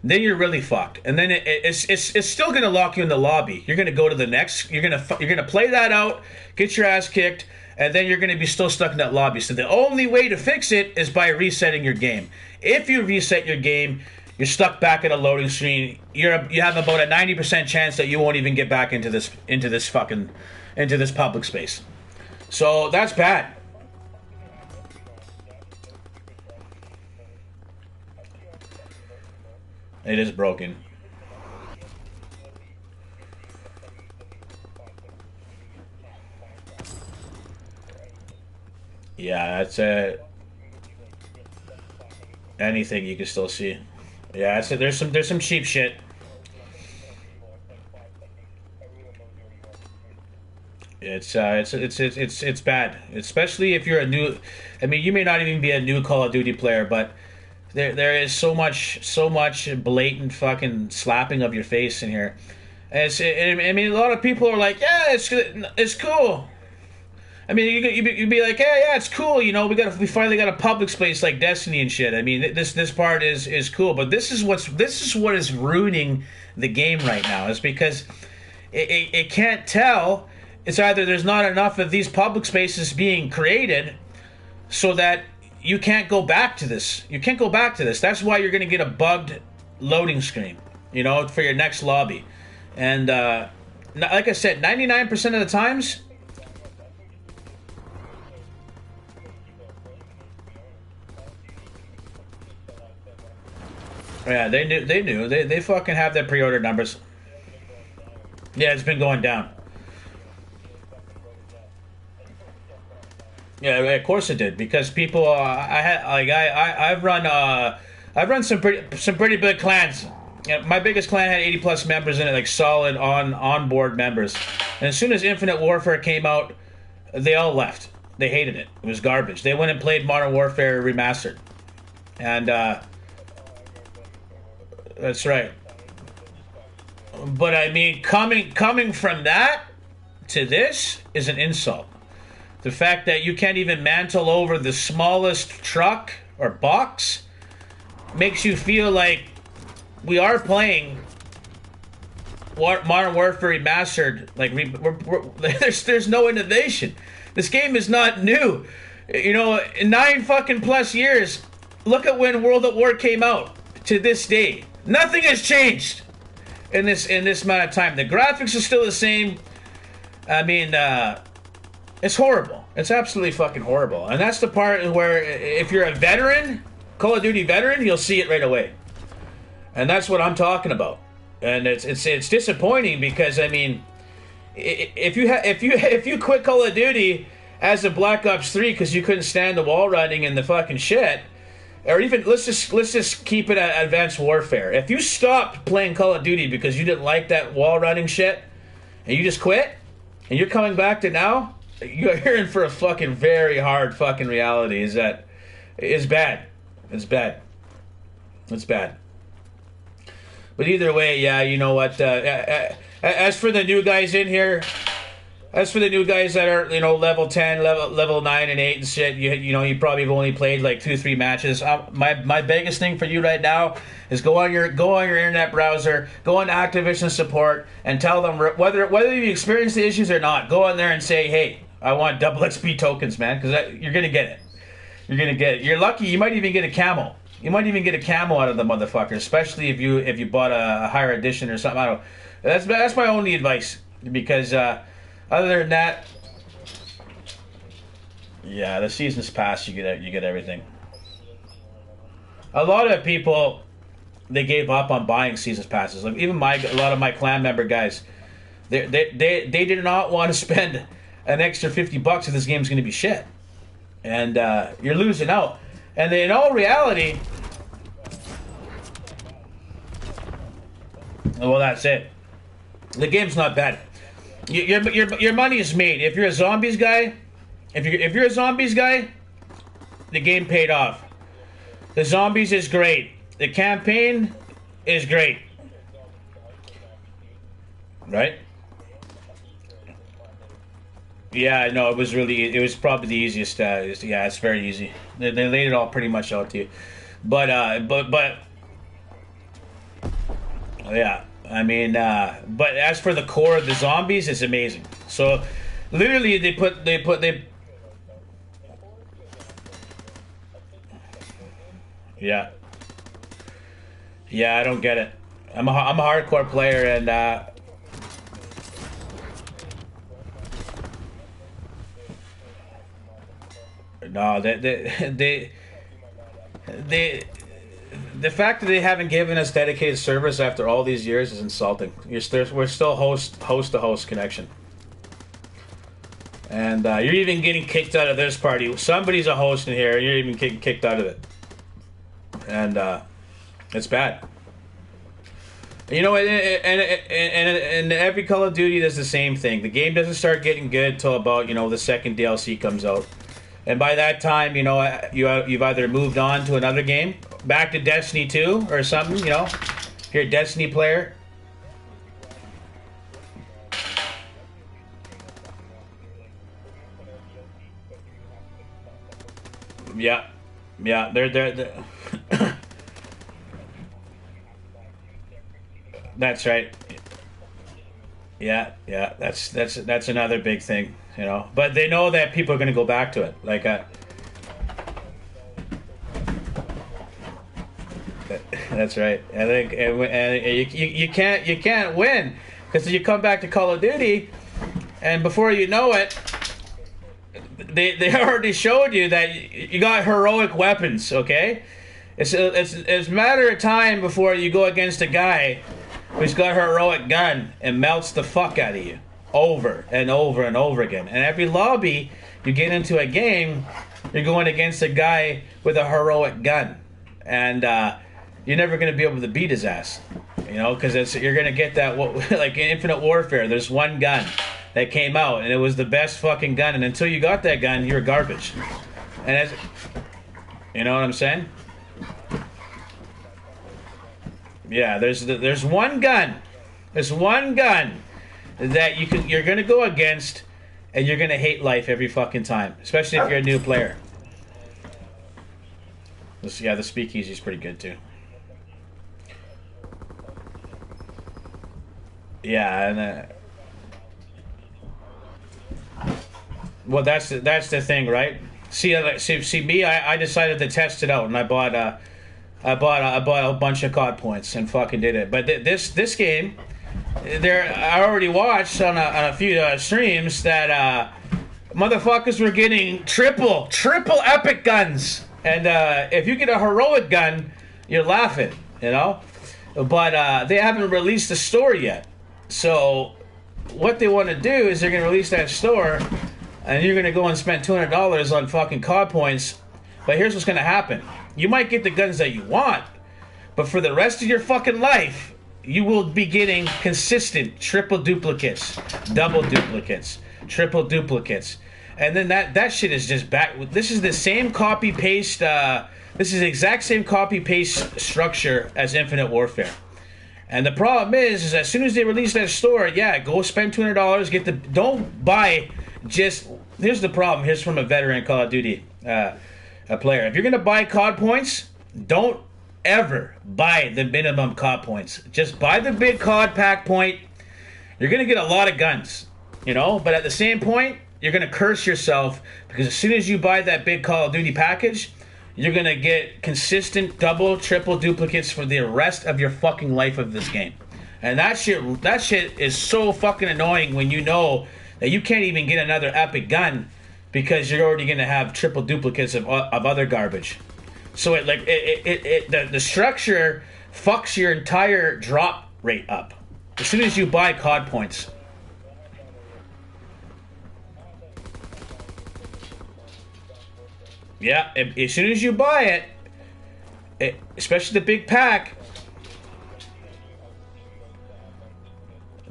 Then you're really fucked, and then it's still gonna lock you in the lobby. You're gonna go to the next. You're gonna play that out, get your ass kicked, and then you're gonna be still stuck in that lobby. So the only way to fix it is by resetting your game. If you reset your game, you're stuck back at a loading screen. You have about a 90% chance that you won't even get back into this public space. So that's bad. It is broken. Yeah, that's anything you can still see. Yeah, there's some cheap shit. It's bad, especially if you're a new. I mean, you may not even be a new Call of Duty player, but there is so much blatant fucking slapping of your face in here. I mean, a lot of people are like, yeah, it's cool. I mean, you'd be like, yeah, it's cool. You know, we finally got a public space like Destiny and shit. I mean, this part is cool, but this is what is ruining the game right now. Is because it can't tell. It's either there's not enough of these public spaces being created, so that you can't go back to this. You can't go back to this. That's why you're going to get a bugged loading screen, you know, for your next lobby. And like I said, 99% of the times, yeah, they knew. They fucking have their pre-order numbers. Yeah, it's been going down. Yeah, of course it did, because people. I've run some pretty big clans. Yeah, my biggest clan had 80+ members in it, like solid onboard members. And as soon as Infinite Warfare came out, they all left. They hated it. It was garbage. They went and played Modern Warfare Remastered, and that's right. But I mean, coming from that to this is an insult. The fact that you can't even mantle over the smallest truck or box makes you feel like we are playing Modern Warfare Remastered. Like there's no innovation. This game is not new. You know, in 9 fucking plus years, look at when World at War came out. to this day. Nothing has changed in this amount of time. The graphics are still the same. I mean, it's horrible. It's absolutely fucking horrible. And that's the part where if you're a veteran, Call of Duty veteran, you'll see it right away. And that's what I'm talking about. And it's disappointing because, I mean, if you quit Call of Duty as a Black Ops 3 because you couldn't stand the wall running and the fucking shit, or even let's just keep it at Advanced Warfare. If you stopped playing Call of Duty because you didn't like that wall running shit and you just quit and you're coming back to now, you're in for a fucking very hard fucking reality. Is that it's bad. It's bad. It's bad. But either way, yeah, you know what? As for the new guys in here, as for the new guys that are, you know, level 10, level 9 and 8 and shit, you know, you probably have only played like 2-3 matches. My biggest thing for you right now is go on your internet browser, go on Activision support, and tell them whether you experience the issues or not. Go on there and say, hey, I want double XP tokens, man, because you're gonna get it. You're gonna get it. You're lucky. You might even get a camo. You might even get a camo out of the motherfucker, especially if you bought a higher edition or something. I don't. That's my only advice, because other than that, yeah, the season's pass, you get everything. A lot of people, they gave up on buying season's passes. Like even a lot of my clan member guys, they did not want to spend an extra $50 if this game's going to be shit, and you're losing out. And in all reality, well, that's it. The game's not bad. Your money is made. If you're a zombies guy, if you're a zombies guy, the game paid off. The zombies is great. The campaign is great. Right? Yeah, no, it was probably the easiest. Yeah, it's very easy. They laid it all pretty much out to you. But yeah, I mean, but as for the core of the zombies, it's amazing. So, literally, yeah, I don't get it. I'm a hardcore player, and no, the fact that they haven't given us dedicated servers after all these years is insulting. We're still host to host connection, and you're even getting kicked out of this party. Somebody's a host in here, and you're even getting kicked out of it, and it's bad. You know, and every Call of Duty does the same thing. The game doesn't start getting good till about, you know, the second DLC comes out. And by that time, you know, you've either moved on to another game, back to Destiny 2 or something, you know. If you're a Destiny player. Yeah. They're That's right. Yeah, that's another big thing, you know. But they know that people are going to go back to it. Like, that's right. I think, and you can't win because you come back to Call of Duty, and before you know it, they already showed you that you got heroic weapons. Okay, it's a matter of time before you go against a guy who's got a heroic gun and melts the fuck out of you over and over and over again. And every lobby you get into a game, you're going against a guy with a heroic gun, and you're never going to be able to beat his ass, you know, because you're going to get that, like in Infinite Warfare, there's one gun that came out and it was the best fucking gun, and until you got that gun, you're garbage. And you know what I'm saying? Yeah, there's one gun. There's one gun that you're gonna go against, and you're gonna hate life every fucking time, especially if you're a new player. Yeah, the speakeasy is pretty good too. Yeah, and well, that's the thing, right? See me, I decided to test it out, and I bought I bought a bunch of COD points and fucking did it. But this game, I already watched on a few streams that motherfuckers were getting triple epic guns, and if you get a heroic gun, you're laughing, you know. But they haven't released the store yet, so what they want to do is they're going to release that store, and you're going to go and spend $200 on fucking COD points. But here's what's going to happen: you might get the guns that you want, but for the rest of your fucking life, you will be getting consistent triple duplicates, double duplicates, triple duplicates. And then that shit is just back. This is the same copy paste. This is the exact same copy paste structure as Infinite Warfare. And the problem is as soon as they release that store, yeah, go spend $200. Get the don't buy just. Here's the problem. Here's from a veteran Call of Duty a player. If you're gonna buy COD points, don't ever buy the minimum COD points. Just buy the big COD pack point. You're gonna get a lot of guns, you know. But at the same point, you're going to curse yourself because as soon as you buy that big Call of Duty package, you're going to get consistent double, triple duplicates for the rest of your fucking life of this game. And that shit is so fucking annoying when you know that you can't even get another epic gun because you're already going to have triple duplicates of other garbage. So the structure fucks your entire drop rate up as soon as you buy COD points. Yeah, as soon as you buy it, especially the big pack,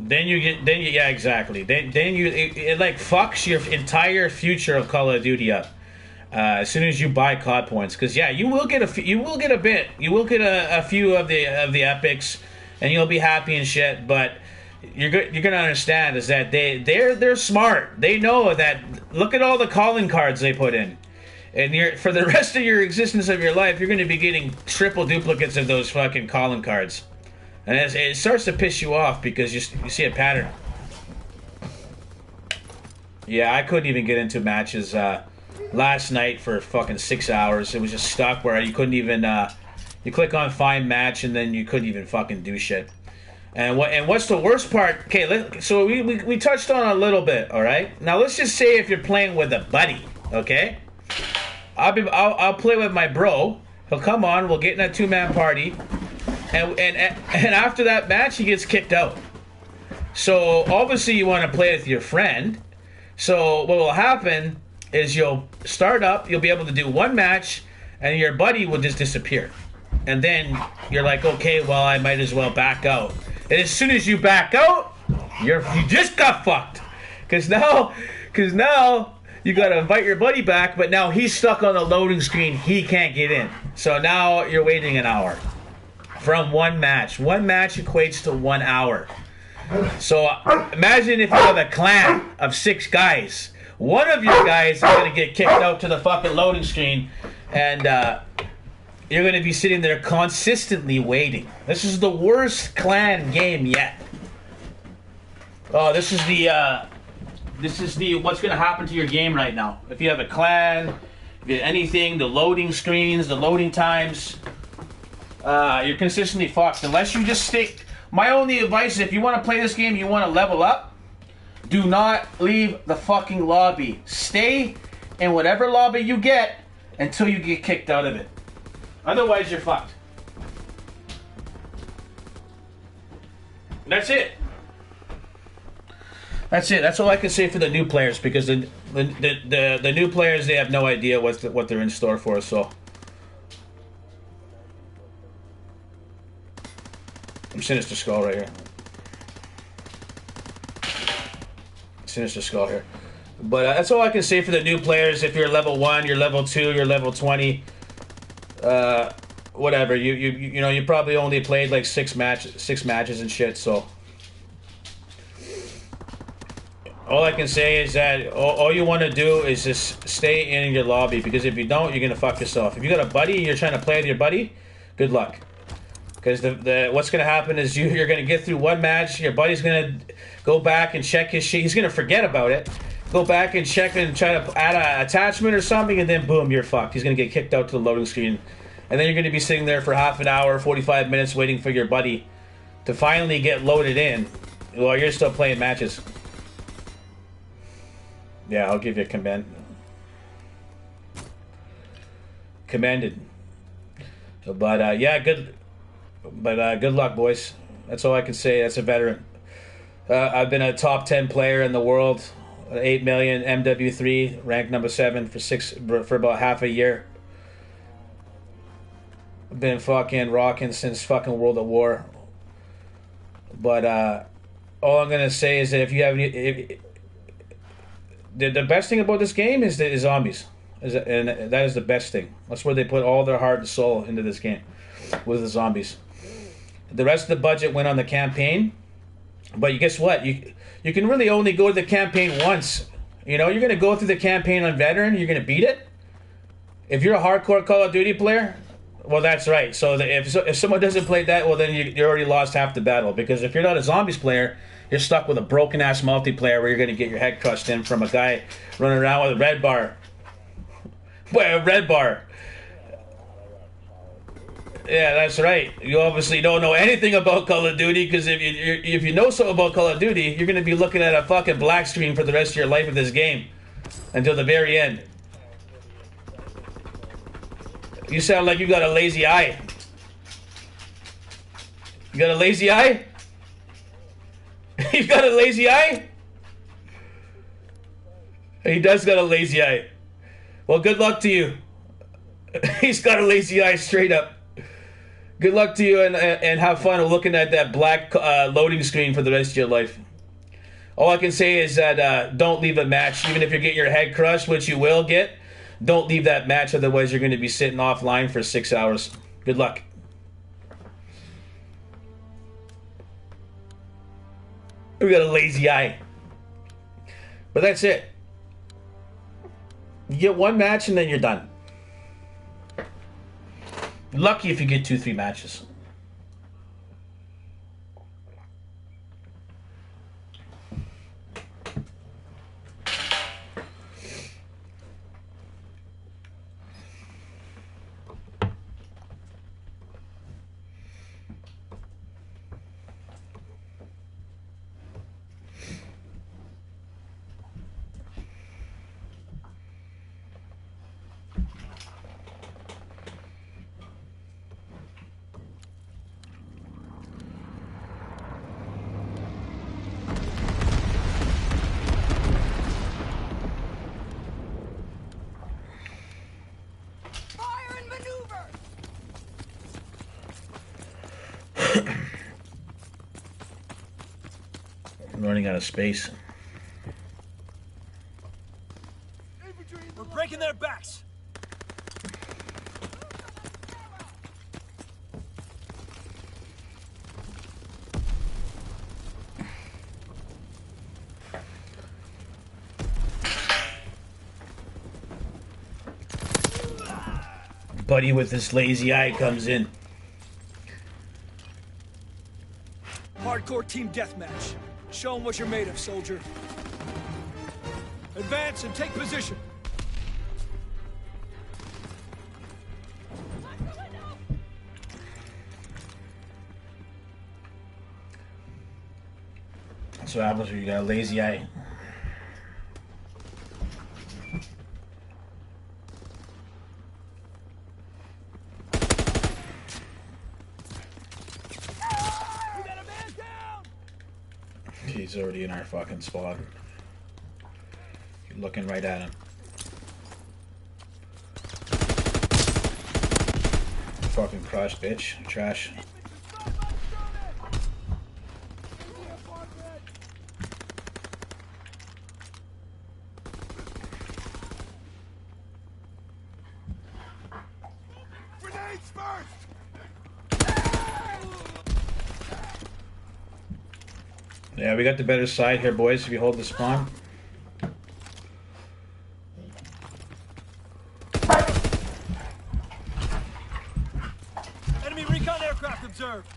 yeah, exactly. It like fucks your entire future of Call of Duty up. As soon as you buy COD points, because yeah, you will get a few of the epics, and you'll be happy and shit. But you're gonna understand is that they're smart. They know that. Look at all the calling cards they put in. And for the rest of your existence of your life, you're going to be getting triple duplicates of those fucking calling cards. And it starts to piss you off because you see a pattern. Yeah, I couldn't even get into matches last night for fucking 6 hours. It was just stuck where you couldn't even... you click on find match and then you couldn't even fucking do shit. And what's the worst part? Okay, so we touched on a little bit, all right? Now let's just say if you're playing with a buddy, okay? I'll play with my bro. He'll come on. We'll get in a 2-man party, and after that match, he gets kicked out. So obviously, you want to play with your friend. So what will happen is you'll start up. You'll be able to do one match, and your buddy will just disappear. And then you're like, okay, well, I might as well back out. And as soon as you back out, you just got fucked, because now. You gotta invite your buddy back, but now he's stuck on the loading screen. He can't get in. So now you're waiting an hour from one match. One match equates to 1 hour. So imagine if you have a clan of 6 guys. One of your guys is gonna get kicked out to the fucking loading screen, and you're gonna be sitting there consistently waiting. This is the worst clan game yet. Oh, this is the what's going to happen to your game right now. If you have a clan, if you have anything, the loading screens, the loading times, you're consistently fucked. Unless you just stick. My only advice is if you want to play this game, you want to level up, do not leave the fucking lobby. Stay in whatever lobby you get until you get kicked out of it. Otherwise, you're fucked. That's it. That's it. That's all I can say for the new players, because the new players, they have no idea what they're in store for. So I'm Sinister Skull right here. Sinister Skull here. But that's all I can say for the new players. If you're level 1, you're level 2, you're level 20, whatever. You know, you probably only played like 6 matches and shit. So all I can say is that all you want to do is just stay in your lobby, because if you don't, you're gonna fuck yourself. If you got a buddy and you're trying to play with your buddy, good luck. Because what's gonna happen is you're gonna get through one match, your buddy's gonna go back and check his shit. He's gonna forget about it. Go back and check and try to add an attachment or something, and then boom, you're fucked. He's gonna get kicked out to the loading screen, And then you're going to be sitting there for half an hour, 45 minutes waiting for your buddy to finally get loaded in while you're still playing matches. Yeah, I'll give you a commended. But yeah, good luck, boys. That's all I can say. That's a veteran. I've been a top 10 player in the world, 8 million MW3, ranked number 7 for about half a year. I've been fucking rocking since fucking World at War. But all I'm gonna say is that if you have any, the best thing about this game is the zombies, and that is the best thing. That's where they put all their heart and soul into this game, with the zombies. The rest of the budget went on the campaign, but guess what? You can really only go to the campaign once. You know, you're gonna go through the campaign on veteran, you're gonna beat it. If you're a hardcore Call of Duty player, well, that's right. So if someone doesn't play that, well, then you already lost half the battle. Because if you're not a zombies player, you're stuck with a broken ass multiplayer where you're going to get your head crushed in from a guy running around with a red bar. Well, a red bar. Yeah, that's right. You obviously don't know anything about Call of Duty, because if you know something about Call of Duty, you're going to be looking at a fucking black screen for the rest of your life of this game until the very end. You sound like you got a lazy eye. You got a lazy eye? You've got a lazy eye? He does got a lazy eye. Well, good luck to you. He's got a lazy eye, straight up. Good luck to you, and have fun looking at that black loading screen for the rest of your life. All I can say is that don't leave a match, even if you're getting your head crushed, which you will get. Don't leave that match, otherwise you're going to be sitting offline for 6 hours. Good luck. We got a lazy eye. But that's it. You get one match and then you're done. Lucky if you get 2-3 matches. Running out of space. We're breaking their backs. Buddy with this lazy eye comes in. Hardcore team deathmatch. Show them what you're made of, soldier. Advance and take position. That's what happens when you got a lazy eye. He's already in our fucking spot. You're looking right at him. Fucking crushed, bitch. Trash. Grenades first! Yeah, we got the better side here, boys, if you hold the spawn. Enemy recon aircraft observed.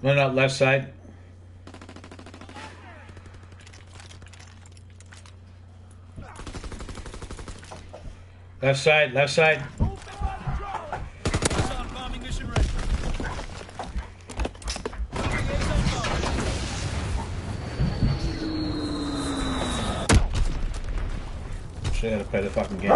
Run out left side. Left side, left side. Bombing mission ready. Should have to play the fucking game.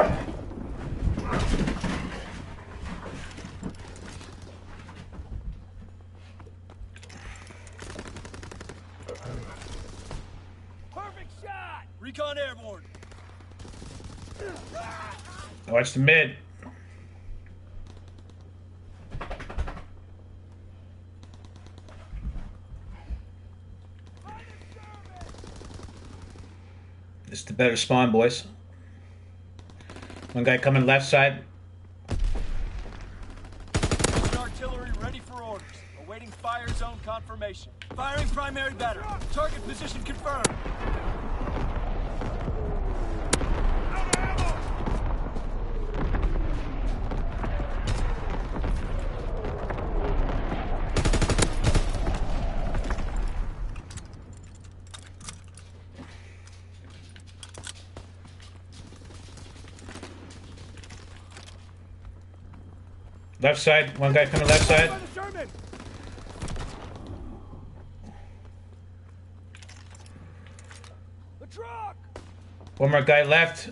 Perfect shot. Recon airborne. Watch the mid. This is the better spawn, boys. One guy coming left side. Artillery ready for orders. Awaiting fire zone confirmation. Firing primary battery. Target position confirmed. Left side. One guy coming left side. The truck. One more guy left.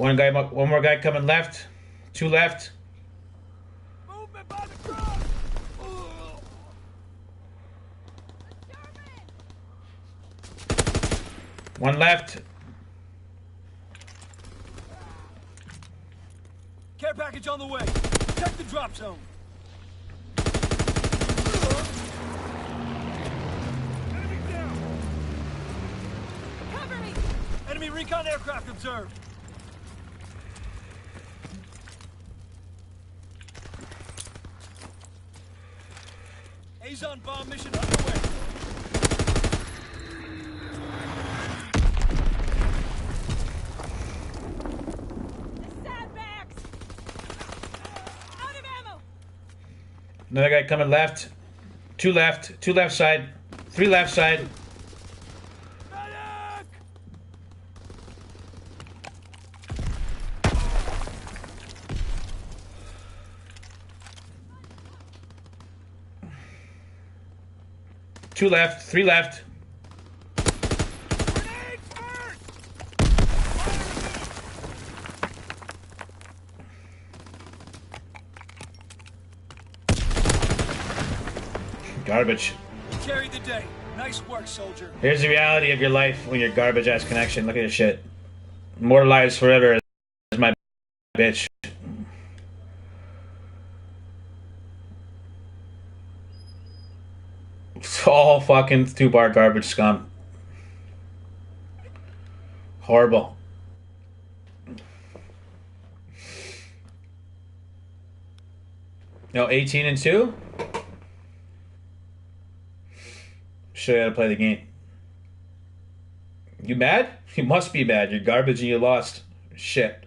One more guy coming left. Two left. Movement by the truck. One left. Care package on the way. Protect the drop zone. Enemy down. Cover me! Enemy recon aircraft observed. Azon bomb mission underway. The sandbags! Out of ammo! Another guy coming left. Two left. Two left side. Three left side. Medic! Two left. Three left. Grenades first! Garbage. Carry the day. Nice work, soldier. Here's the reality of your life when you're garbage ass connection. Look at this shit. Immortalized forever as my bitch. It's all fucking 2-bar garbage scum. Horrible. No, 18 and 2? Show you how to play the game. You mad? You must be mad. You're garbage and you lost. Shit.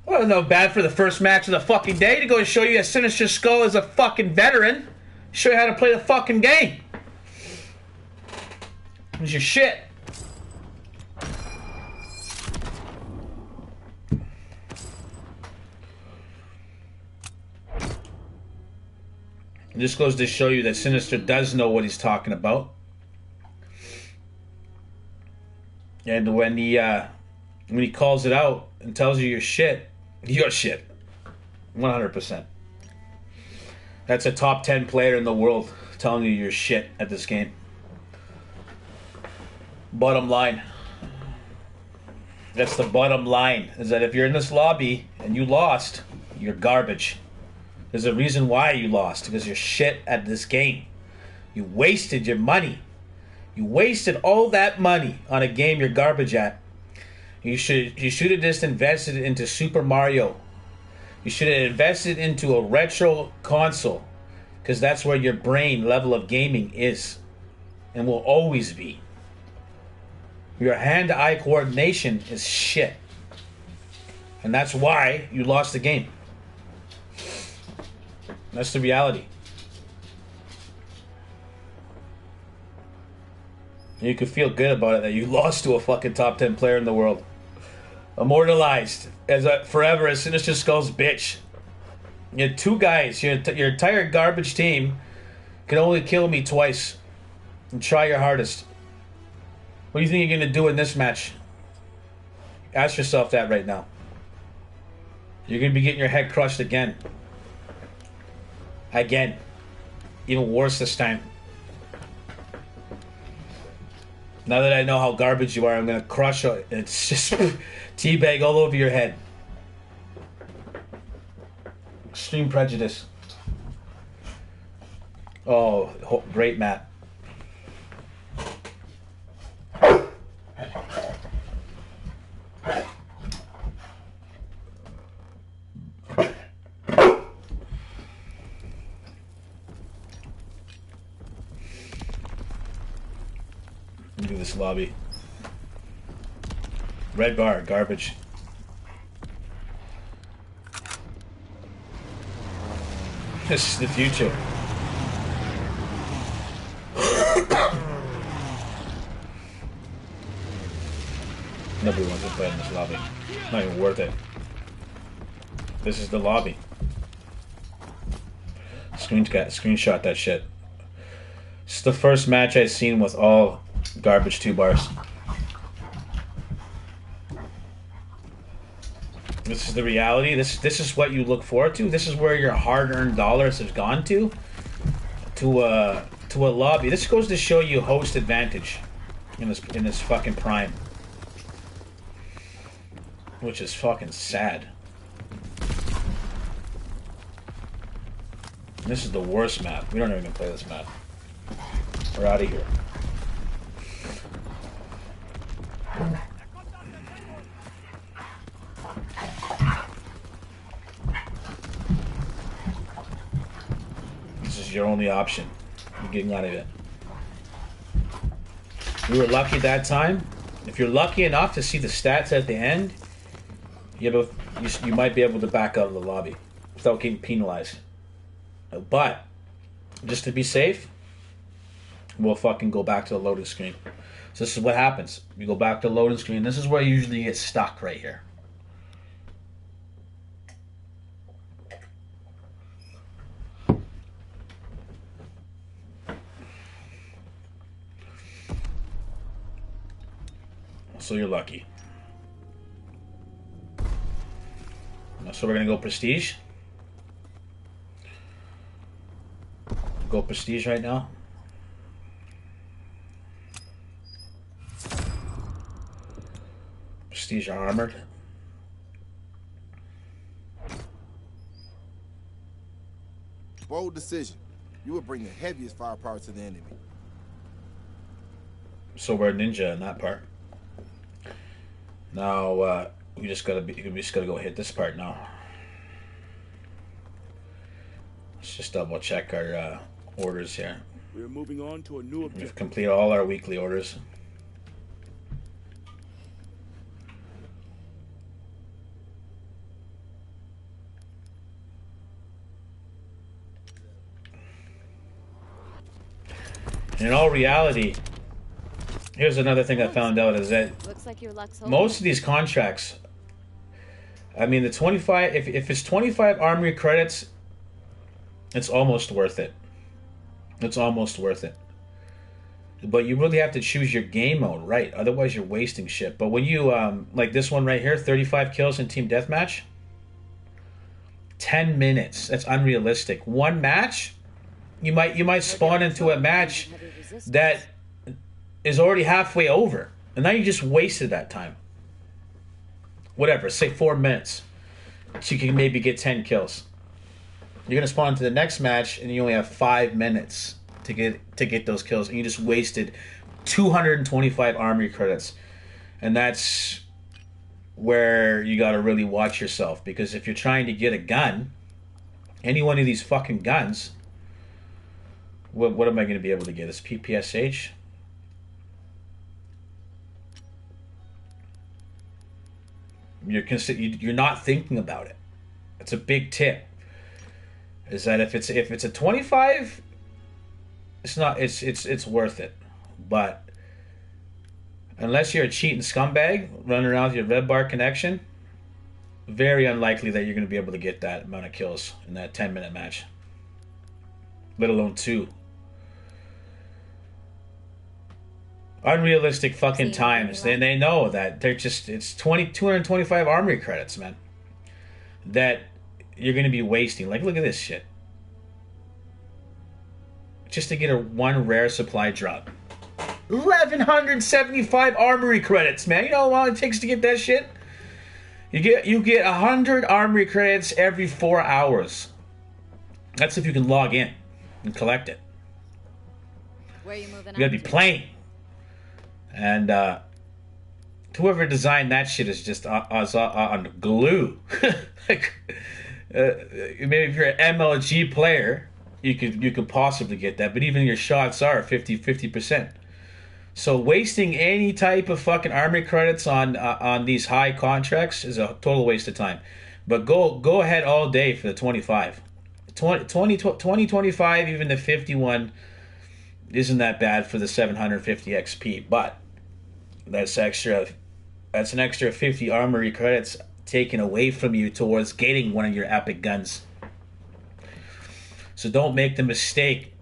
Well, no bad for the first match of the fucking day to go and show you a Sinister Skull as a fucking veteran. Show you how to play the fucking game. It's your shit. This goes to show you that Sinister does know what he's talking about. And when he calls it out and tells you you're shit, 100%. That's a top 10 player in the world telling you you're shit at this game. Bottom line. That's the bottom line, is that if you're in this lobby and you lost, you're garbage. There's a reason why you lost, because you're shit at this game. You wasted your money. You wasted all that money on a game you're garbage at. You should have just invested it into Super Mario You should have invested into a retro console, because that's where your brain level of gaming is and will always be. Your hand-eye coordination is shit. And that's why you lost the game. That's the reality. You could feel good about it that you lost to a fucking top 10 player in the world. Immortalized as a forever as Sinister Skull's bitch. You had two guys. Your entire garbage team can only kill me twice. And try your hardest. What do you think you're going to do in this match? Ask yourself that right now. You're going to be getting your head crushed again. Again. Even worse this time. Now that I know how garbage you are, I'm going to crush it. It's just teabag all over your head. Extreme prejudice. Oh, great, Matt. Do this lobby. Red bar, garbage. This is the future. Nobody wants to play in this lobby. It's not even worth it. This is the lobby. Screenshot that shit. It's the first match I've seen with all garbage 2 bars. This is the reality. This is what you look forward to. This is where your hard-earned dollars have gone to a lobby. This goes to show you host advantage in this fucking prime, which is fucking sad. This is the worst map. We don't even play this map. We're out of here. This is your only option. You're getting out of it. We were lucky that time. If you're lucky enough to see the stats at the end, you might be able to back out of the lobby without getting penalized. But just to be safe, we'll fucking go back to the loading screen. So this is what happens. We go back to the loading screen. This is where you usually get stuck right here. So you're lucky. So we're gonna go prestige. Go prestige right now. Prestige armored. Bold decision. You would bring the heaviest firepower to the enemy. So we're ninja in that part. Now we just gotta go hit this part now. Let's just double check our orders here. We're moving on to a new objective. We've completed all our weekly orders. In all reality, here's another thing I found out is that Looks like your luck's most of these contracts, I mean, the 25, if it's 25 armory credits, it's almost worth it. It's almost worth it. But you really have to choose your game mode right, otherwise you're wasting shit. But when you, like this one right here, 35 kills in team deathmatch, 10 minutes. That's unrealistic. One match, you might spawn into a match that is already halfway over, and now you just wasted that time. Whatever, say 4 minutes, so you can maybe get 10 kills. You're gonna spawn into the next match, and you only have 5 minutes to get those kills, and you just wasted 225 armory credits, and that's where you got to really watch yourself, because if you're trying to get a gun, any one of these fucking guns, what am I going to be able to get? This PPSH? You're not thinking about it. It's a big tip. Is that if it's a 25, it's worth it. But unless you're a cheating scumbag running around with your red bar connection, very unlikely that you're going to be able to get that amount of kills in that 10-minute match, let alone 2. Unrealistic fucking times. They know that they're just, it's 225 armory credits, man, that you're going to be wasting. Like, look at this shit. Just to get a 1 rare supply drop. 1,175 armory credits, man. You know how long it takes to get that shit? You get 100 armory credits every 4 hours. That's if you can log in and collect it. Where are you moving? You gotta be playing. And whoever designed that shit is just on glue. Like, maybe if you're an MLG player, you could possibly get that, but even your shots are 50%. So wasting any type of fucking armory credits on these high contracts is a total waste of time. But go ahead all day for the 25. 20, 25, even the 51 isn't that bad for the 750 XP, but that's an extra 50 armory credits taken away from you towards getting one of your epic guns. So don't make the mistake.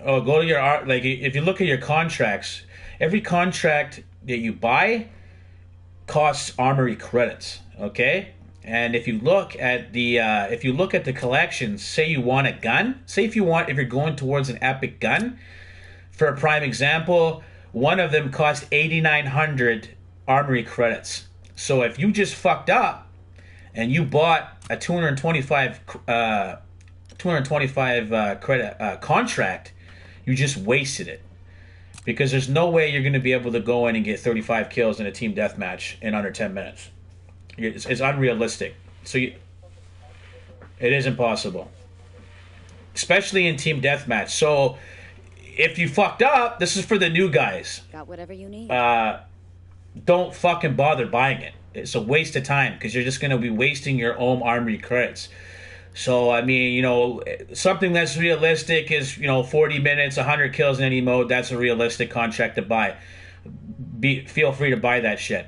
Oh, go to your art. Like, if you look at your contracts, every contract that you buy costs armory credits. Okay, and if you look at the collections, say you want a gun. Say if you're going towards an epic gun. For a prime example, one of them cost 8,900 armory credits. So if you just fucked up and you bought a 225 credit contract, you just wasted it, because there's no way you're going to be able to go in and get 35 kills in a team deathmatch in under 10 minutes. It's unrealistic. So it is impossible, especially in team deathmatch. So if you fucked up, this is for the new guys. Got whatever you need. Don't fucking bother buying it. It's a waste of time, because you're just going to be wasting your own armory credits. So, I mean, you know, something that's realistic is, 40 minutes, 100 kills in any mode. That's a realistic contract to buy. Feel free to buy that shit.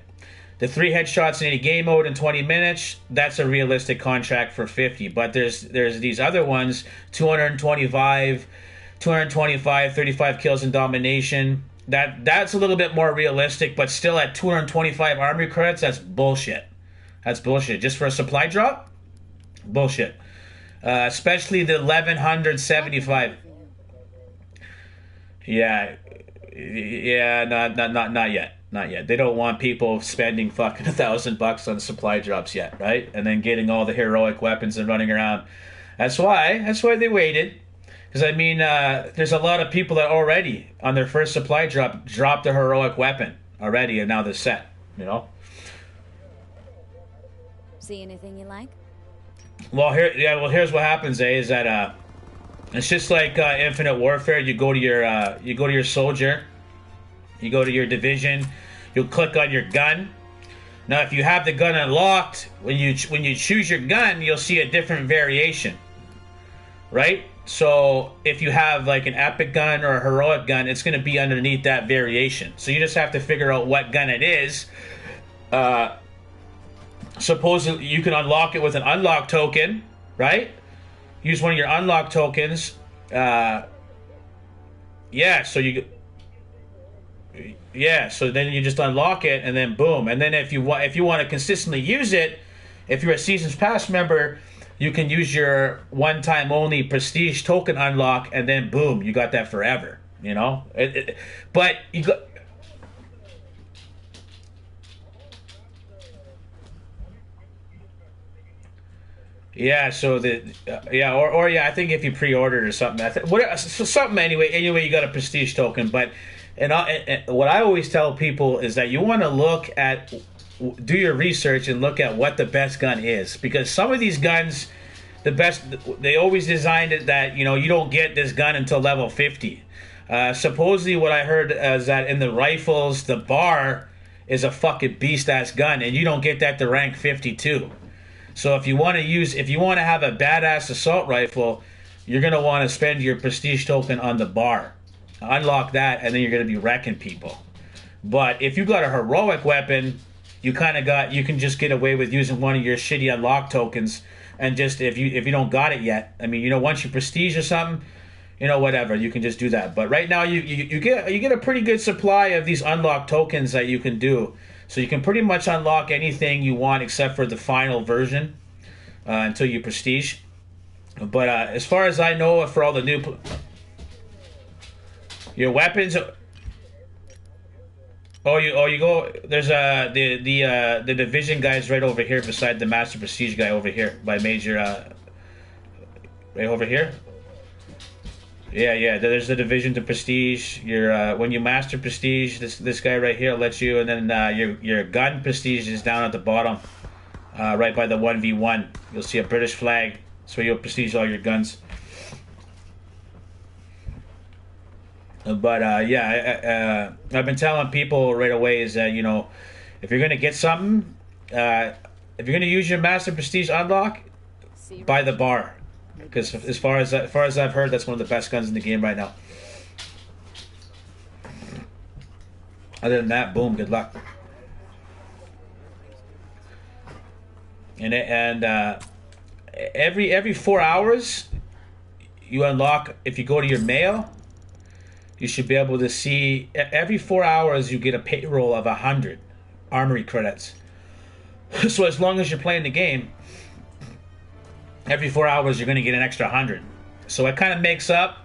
The 3 headshots in any game mode in 20 minutes, that's a realistic contract for 50. But there's these other ones, 225, 35 kills in domination. That's a little bit more realistic, but still at 225 armory credits, that's bullshit. That's bullshit. Just for a supply drop? Bullshit. Especially the 1,175. Yeah, not yet. Not yet. They don't want people spending fucking $1,000 on supply drops yet, right? And then getting all the heroic weapons and running around. That's why they waited. Because, I mean, there's a lot of people that already, on their first supply drop, dropped a heroic weapon already, and now they're set, See anything you like? Well, here's what happens, is that it's just like Infinite Warfare. You go to your soldier, you go to your division, you'll click on your gun. Now, if you have the gun unlocked, when you choose your gun, you'll see a different variation, right? So if you have like an epic gun or a heroic gun, it's going to be underneath that variation. So you just have to figure out what gun it is. Supposedly you can unlock it with an unlock token, right? Use one of your unlock tokens. So then you just unlock it, and then boom. And then if you want to consistently use it, if you're a Seasons Pass member, you can use your one-time only prestige token unlock, and then boom, you got that forever. But you got. Yeah, so I think if you pre-ordered or something, something anyway, you got a prestige token. But and what I always tell people is that you want to look at do your research and look at what the best gun is, because some of these guns, they always designed it that, you know, you don't get this gun until level 50. Supposedly what I heard is that in the rifles, the bar is a fucking beast ass gun, and you don't get that to rank 52. So if you want to have a badass assault rifle, you're gonna want to spend your prestige token on the bar, unlock that, and then you're gonna be wrecking people. But if you got a heroic weapon, you can just get away with using one of your shitty unlock tokens, and just if you don't got it yet, I mean, you know, once you prestige or something, you know, whatever, you can just do that. But right now you get a pretty good supply of these unlock tokens that you can do. So you can pretty much unlock anything you want except for the final version until you prestige. But as far as I know, for all the new your weapons, you go. There's the division guys right over here beside the master prestige guy over here by major. Right over here. Yeah. There's the division to prestige. Your when you master prestige, this guy right here lets you, and then your gun prestige is down at the bottom, right by the 1v1. You'll see a British flag. That's where you'll prestige all your guns. But I've been telling people right away is that, you know, if you're gonna get something, if you're gonna use your master prestige unlock, buy the bar. Because as far as I've heard, that's one of the best guns in the game right now. Other than that, boom, good luck. And every 4 hours, you unlock. If you go to your mail, you should be able to see. Every 4 hours, you get a payroll of 100 armory credits. So as long as you're playing the game, every 4 hours you're going to get an extra 100. So it kind of makes up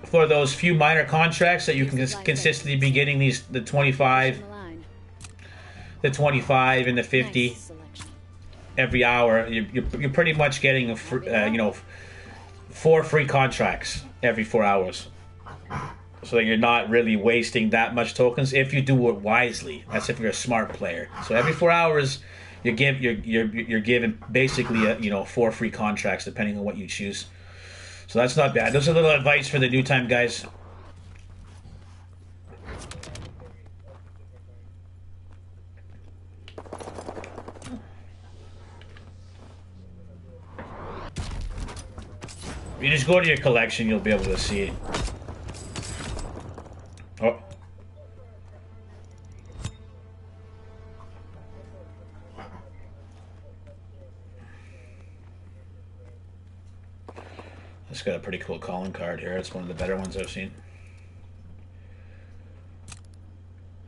for those few minor contracts that you can consistently be getting, the 25 and the 50 every hour. You're pretty much getting 4 free contracts every 4 hours, so that you're not really wasting that much tokens if you do it wisely. That's if you're a smart player. So every 4 hours you're given basically 4 free contracts depending on what you choose. So that's not bad. Those are a little advice for the new time guys. If you just go to your collection, you'll be able to see it. Oh. It's got a pretty cool calling card here. It's one of the better ones I've seen.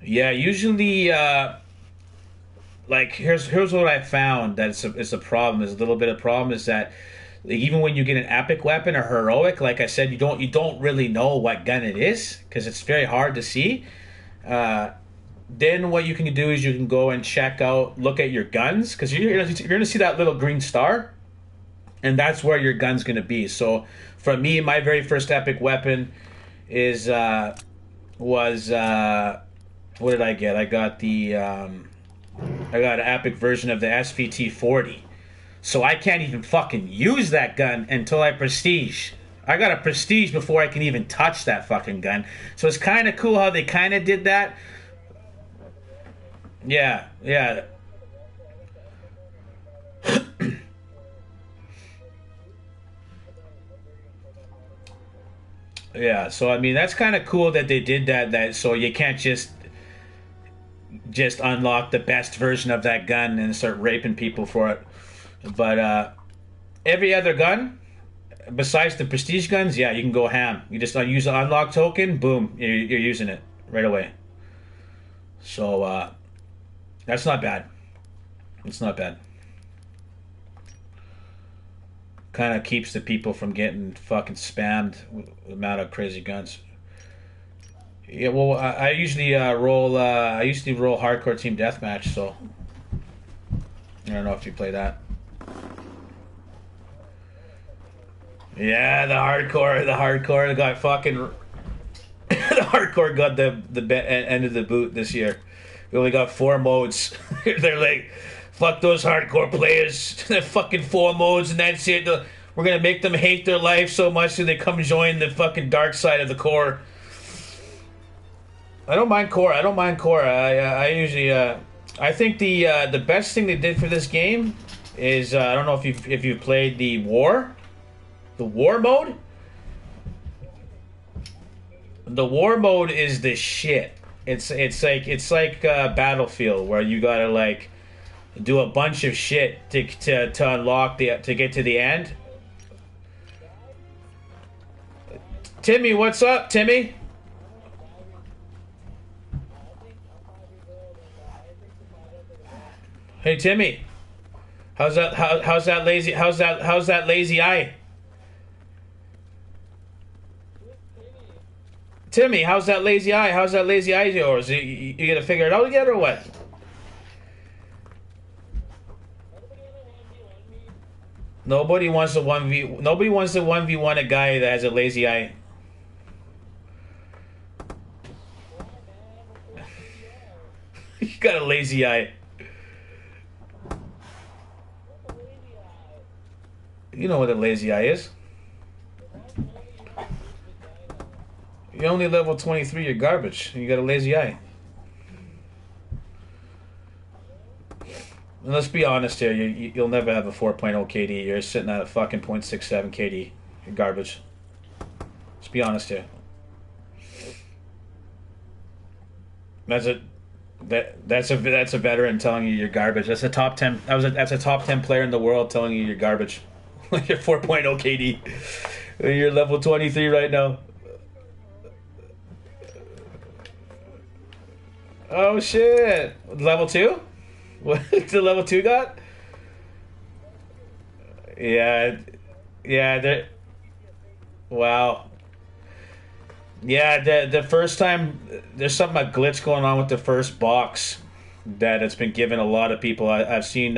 Yeah, usually, like, here's what I found that it's a problem. There's a little bit of problem is that, like, even when you get an epic weapon or heroic, like I said, you don't really know what gun it is because it's very hard to see. Then what you can do is you can go and look at your guns, because you're gonna see that little green star, and that's where your gun's gonna be. So for me, my very first epic weapon was what did I get? I got an epic version of the SVT-40. So I can't even fucking use that gun until I prestige. I got a prestige before I can even touch that fucking gun. So it's kind of cool how they kind of did that. Yeah. Yeah, so I mean, that's kind of cool that they did that so you can't just unlock the best version of that gun and start raping people for it. But every other gun besides the prestige guns, yeah, you can go ham. You just use the unlock token, boom, you're using it right away. So that's not bad. It's not bad. Kind of keeps the people from getting fucking spammed with the amount of crazy guns. Yeah, well, I usually roll hardcore team deathmatch, so I don't know if you play that. Yeah, the hardcore got fucking the hardcore got the end of the boot this year. We only got 4 modes. They're like, fuck those hardcore players. They're fucking 4 modes and that's it. We're gonna make them hate their life so much that they come join the fucking dark side of the core. I don't mind core. I usually I think the best thing they did for this game is I don't know if you've played the war mode. The war mode is the shit. It's like Battlefield where you gotta like do a bunch of shit to unlock to get to the end. Timmy, what's up, Timmy? Hey Timmy, how's that lazy eye? Timmy, how's that lazy eye? How's that lazy eye of yours? You gonna figure it out yet or what? Nobody wants to 1v1 a guy that has a lazy eye. You got a lazy eye. You know what a lazy eye is. You're only level 23, you're garbage. You got a lazy eye. And let's be honest here, you'll never have a 4.0 KD. You're sitting at a fucking 0.67 KD. You're garbage. Let's be honest here. That's a veteran telling you you're garbage. That's a top 10. That's a top 10 player in the world telling you you're garbage. You're 4.0 KD. You're level 23 right now. Oh shit! Level 2? What the level 2 got? Yeah. Wow. Yeah, the first time there's something a glitch going on with the first box that it's been given a lot of people. I've seen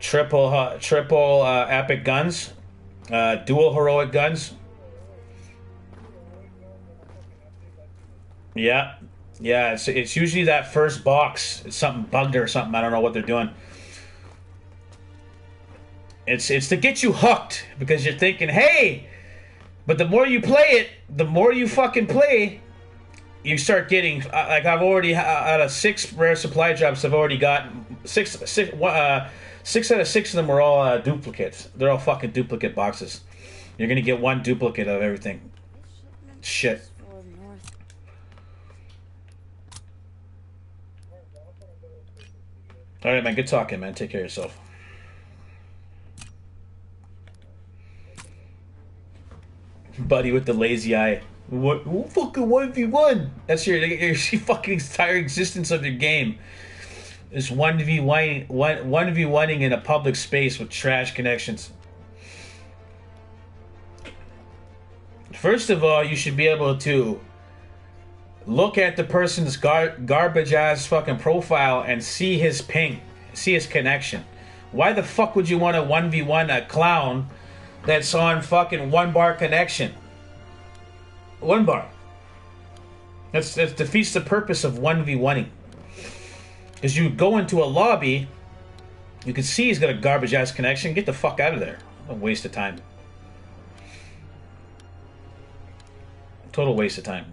triple epic guns, dual heroic guns. Yeah, it's usually that first box. It's something bugged or something. I don't know what they're doing. It's to get you hooked because you're thinking, hey. But the more you play it, the more you fucking play, you start getting like I've already out of 6 rare supply drops. I've already got 6 out of 6 of them were all duplicates. They're all fucking duplicate boxes. You're gonna get 1 duplicate of everything. Shit. All right, man. Good talking, man. Take care of yourself. Buddy with the lazy eye. What fucking 1v1? That's your fucking entire existence of your game. It's 1v1ing in a public space with trash connections. First of all, you should be able to look at the person's garbage ass fucking profile and see his ping, see his connection. Why the fuck would you want to 1v1 a clown that's on fucking 1 bar connection? 1 bar. That defeats the purpose of 1v1ing. Because you go into a lobby, you can see he's got a garbage ass connection. Get the fuck out of there. A waste of time. Total waste of time.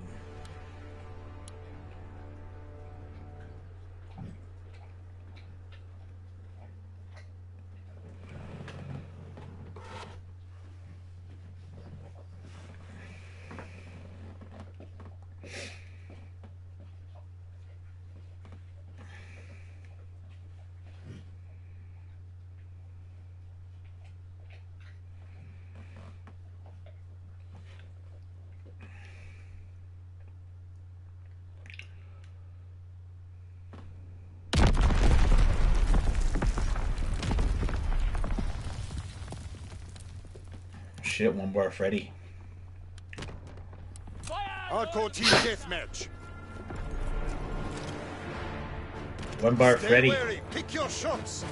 Shit, 1 bar Freddy. Hardcore team deathmatch. 1 bar Stay Freddy. wary. Pick your shots.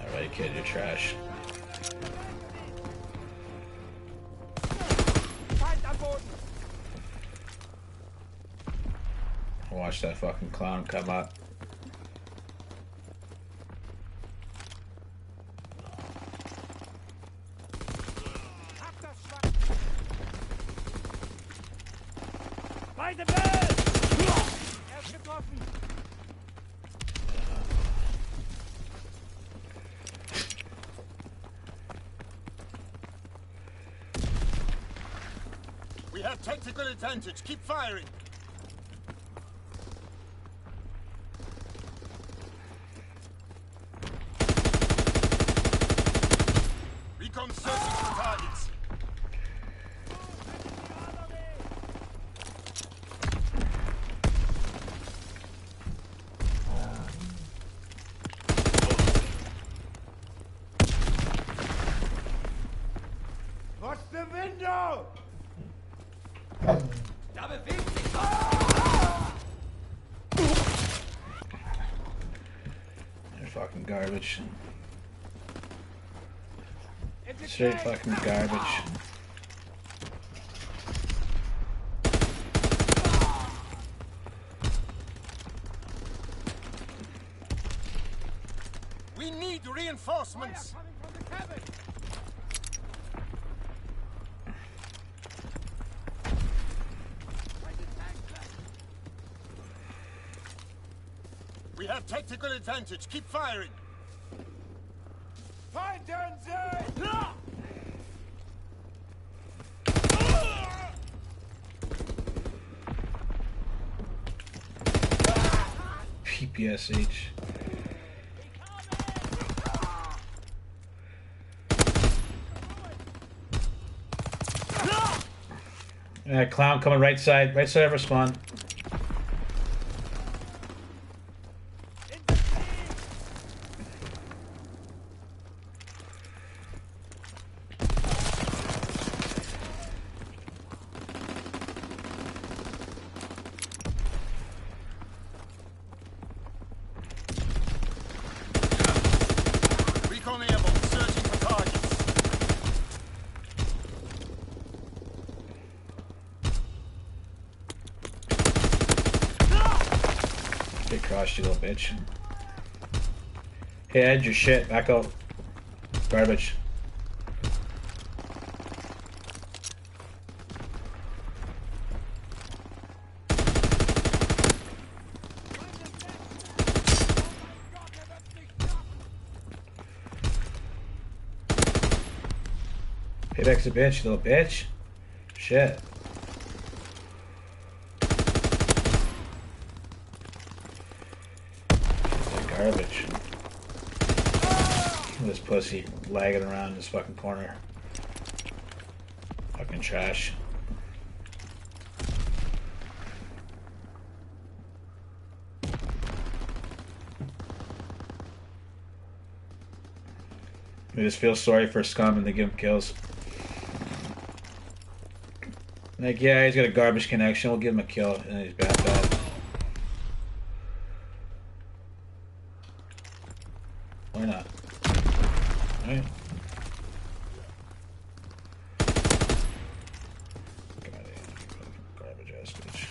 Alright, kid, you're trash. Watch that fucking clown come up. By the bell! Er ist getroffen! We have tactical advantage. Keep firing. Recon searching for targets. Watch the window! Da bewegt sich was! They're fucking garbage. Straight fucking garbage. We need reinforcements. Coming from the cabin. We have tactical advantage. Keep firing. Fighten Sie! PPSH. Clown coming right side of our spawn. Recon airborne, searching for targets. Get crushed, you little bitch. Hey, Ed, your shit. Back up. Garbage. Payback's a bitch, you little bitch. Shit. Garbage. This pussy lagging around in this fucking corner. Fucking trash. We just feel sorry for scum and they give him kills. Like, yeah, he's got a garbage connection, we'll give him a kill, and he's bad. Why not? Right? God, garbage ass bitch.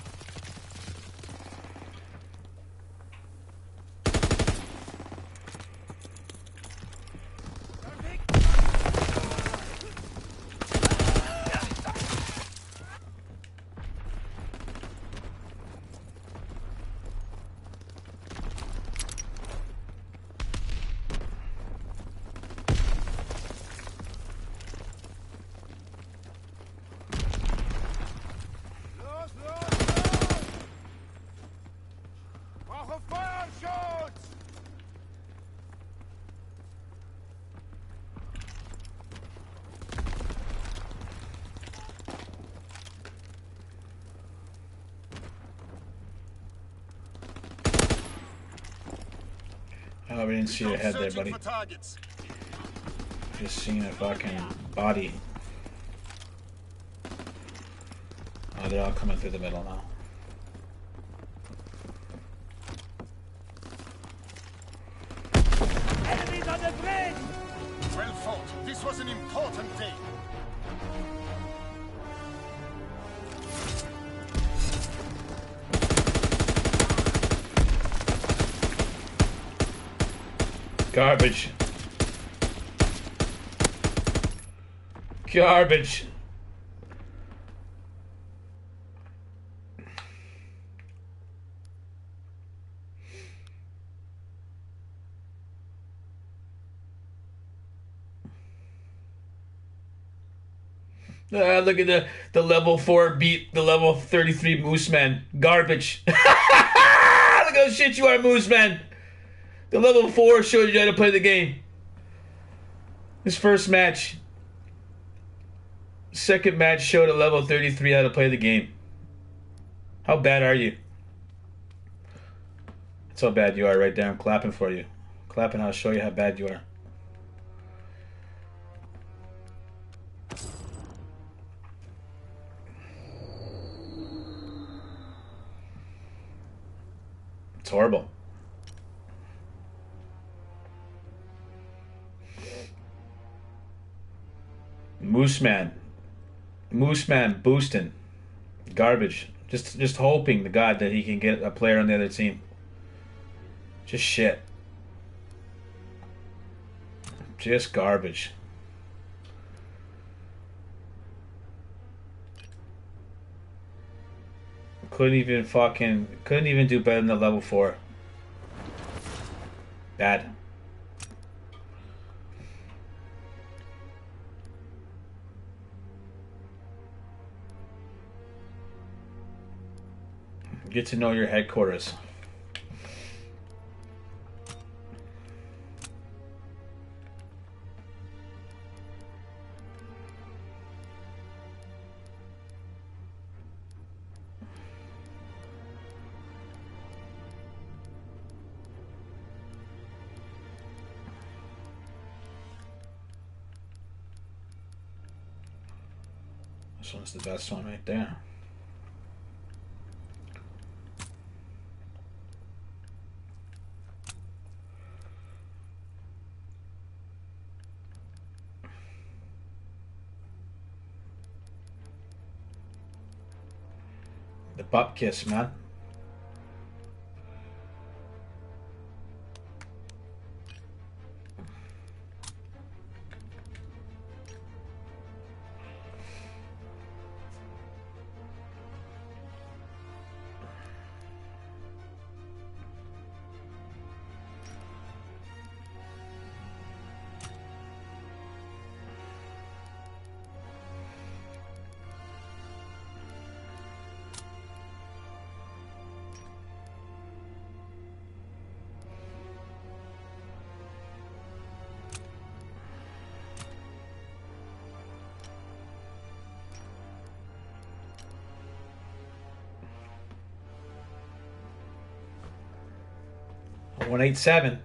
Oh, we didn't see your head there, buddy. Just seeing a fucking body. Oh, they're all coming through the middle now. Enemies on the bridge! Well fought. This was an important day. Garbage. Garbage. Look at the level 4 beat the level 33 Moose Man. Garbage. Look how shit you are, Moose Man. The level 4 showed you how to play the game. This first match. Second match showed a level 33 how to play the game. How bad are you? That's how bad you are right there. I'm clapping for you. Clapping, I'll show you how bad you are. It's horrible. Moose Man boosting. Garbage. Just hoping to God that he can get a player on the other team. Just shit. Just garbage. Couldn't even do better than the level 4. Bad. Get to know your headquarters. This one's the best one right there. The butt kiss, man. $187.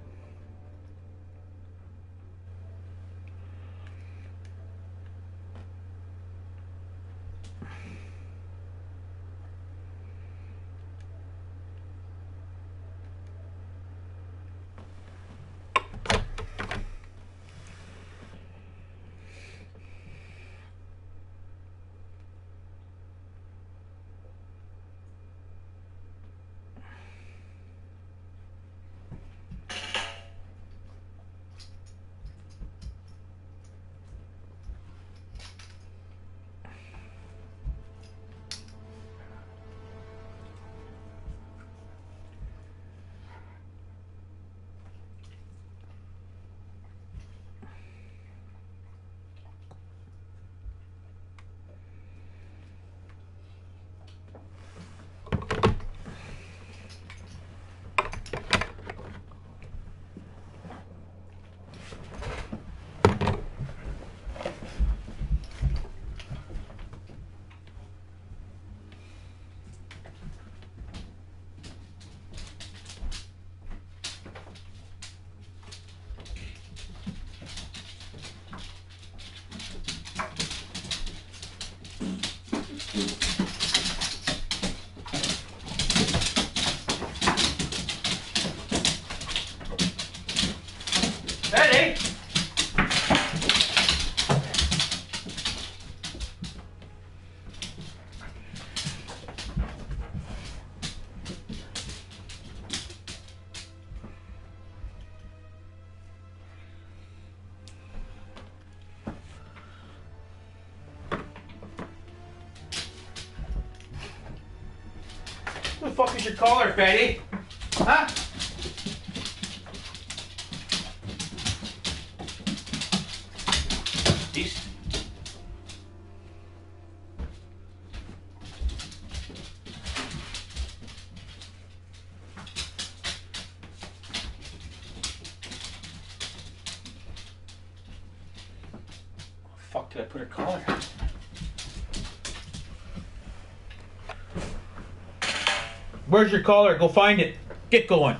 fuck is your collar, fatty? Huh? Beast. Fuck, did I put her collar? Where's your collar? Go find it. Get going.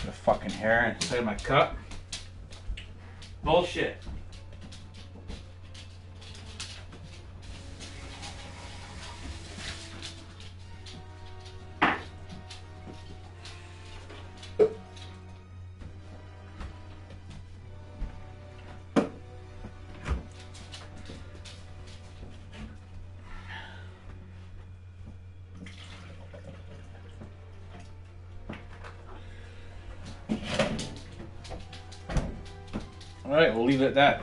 The fucking hair inside my cup. Bullshit. All right, we'll leave it at that.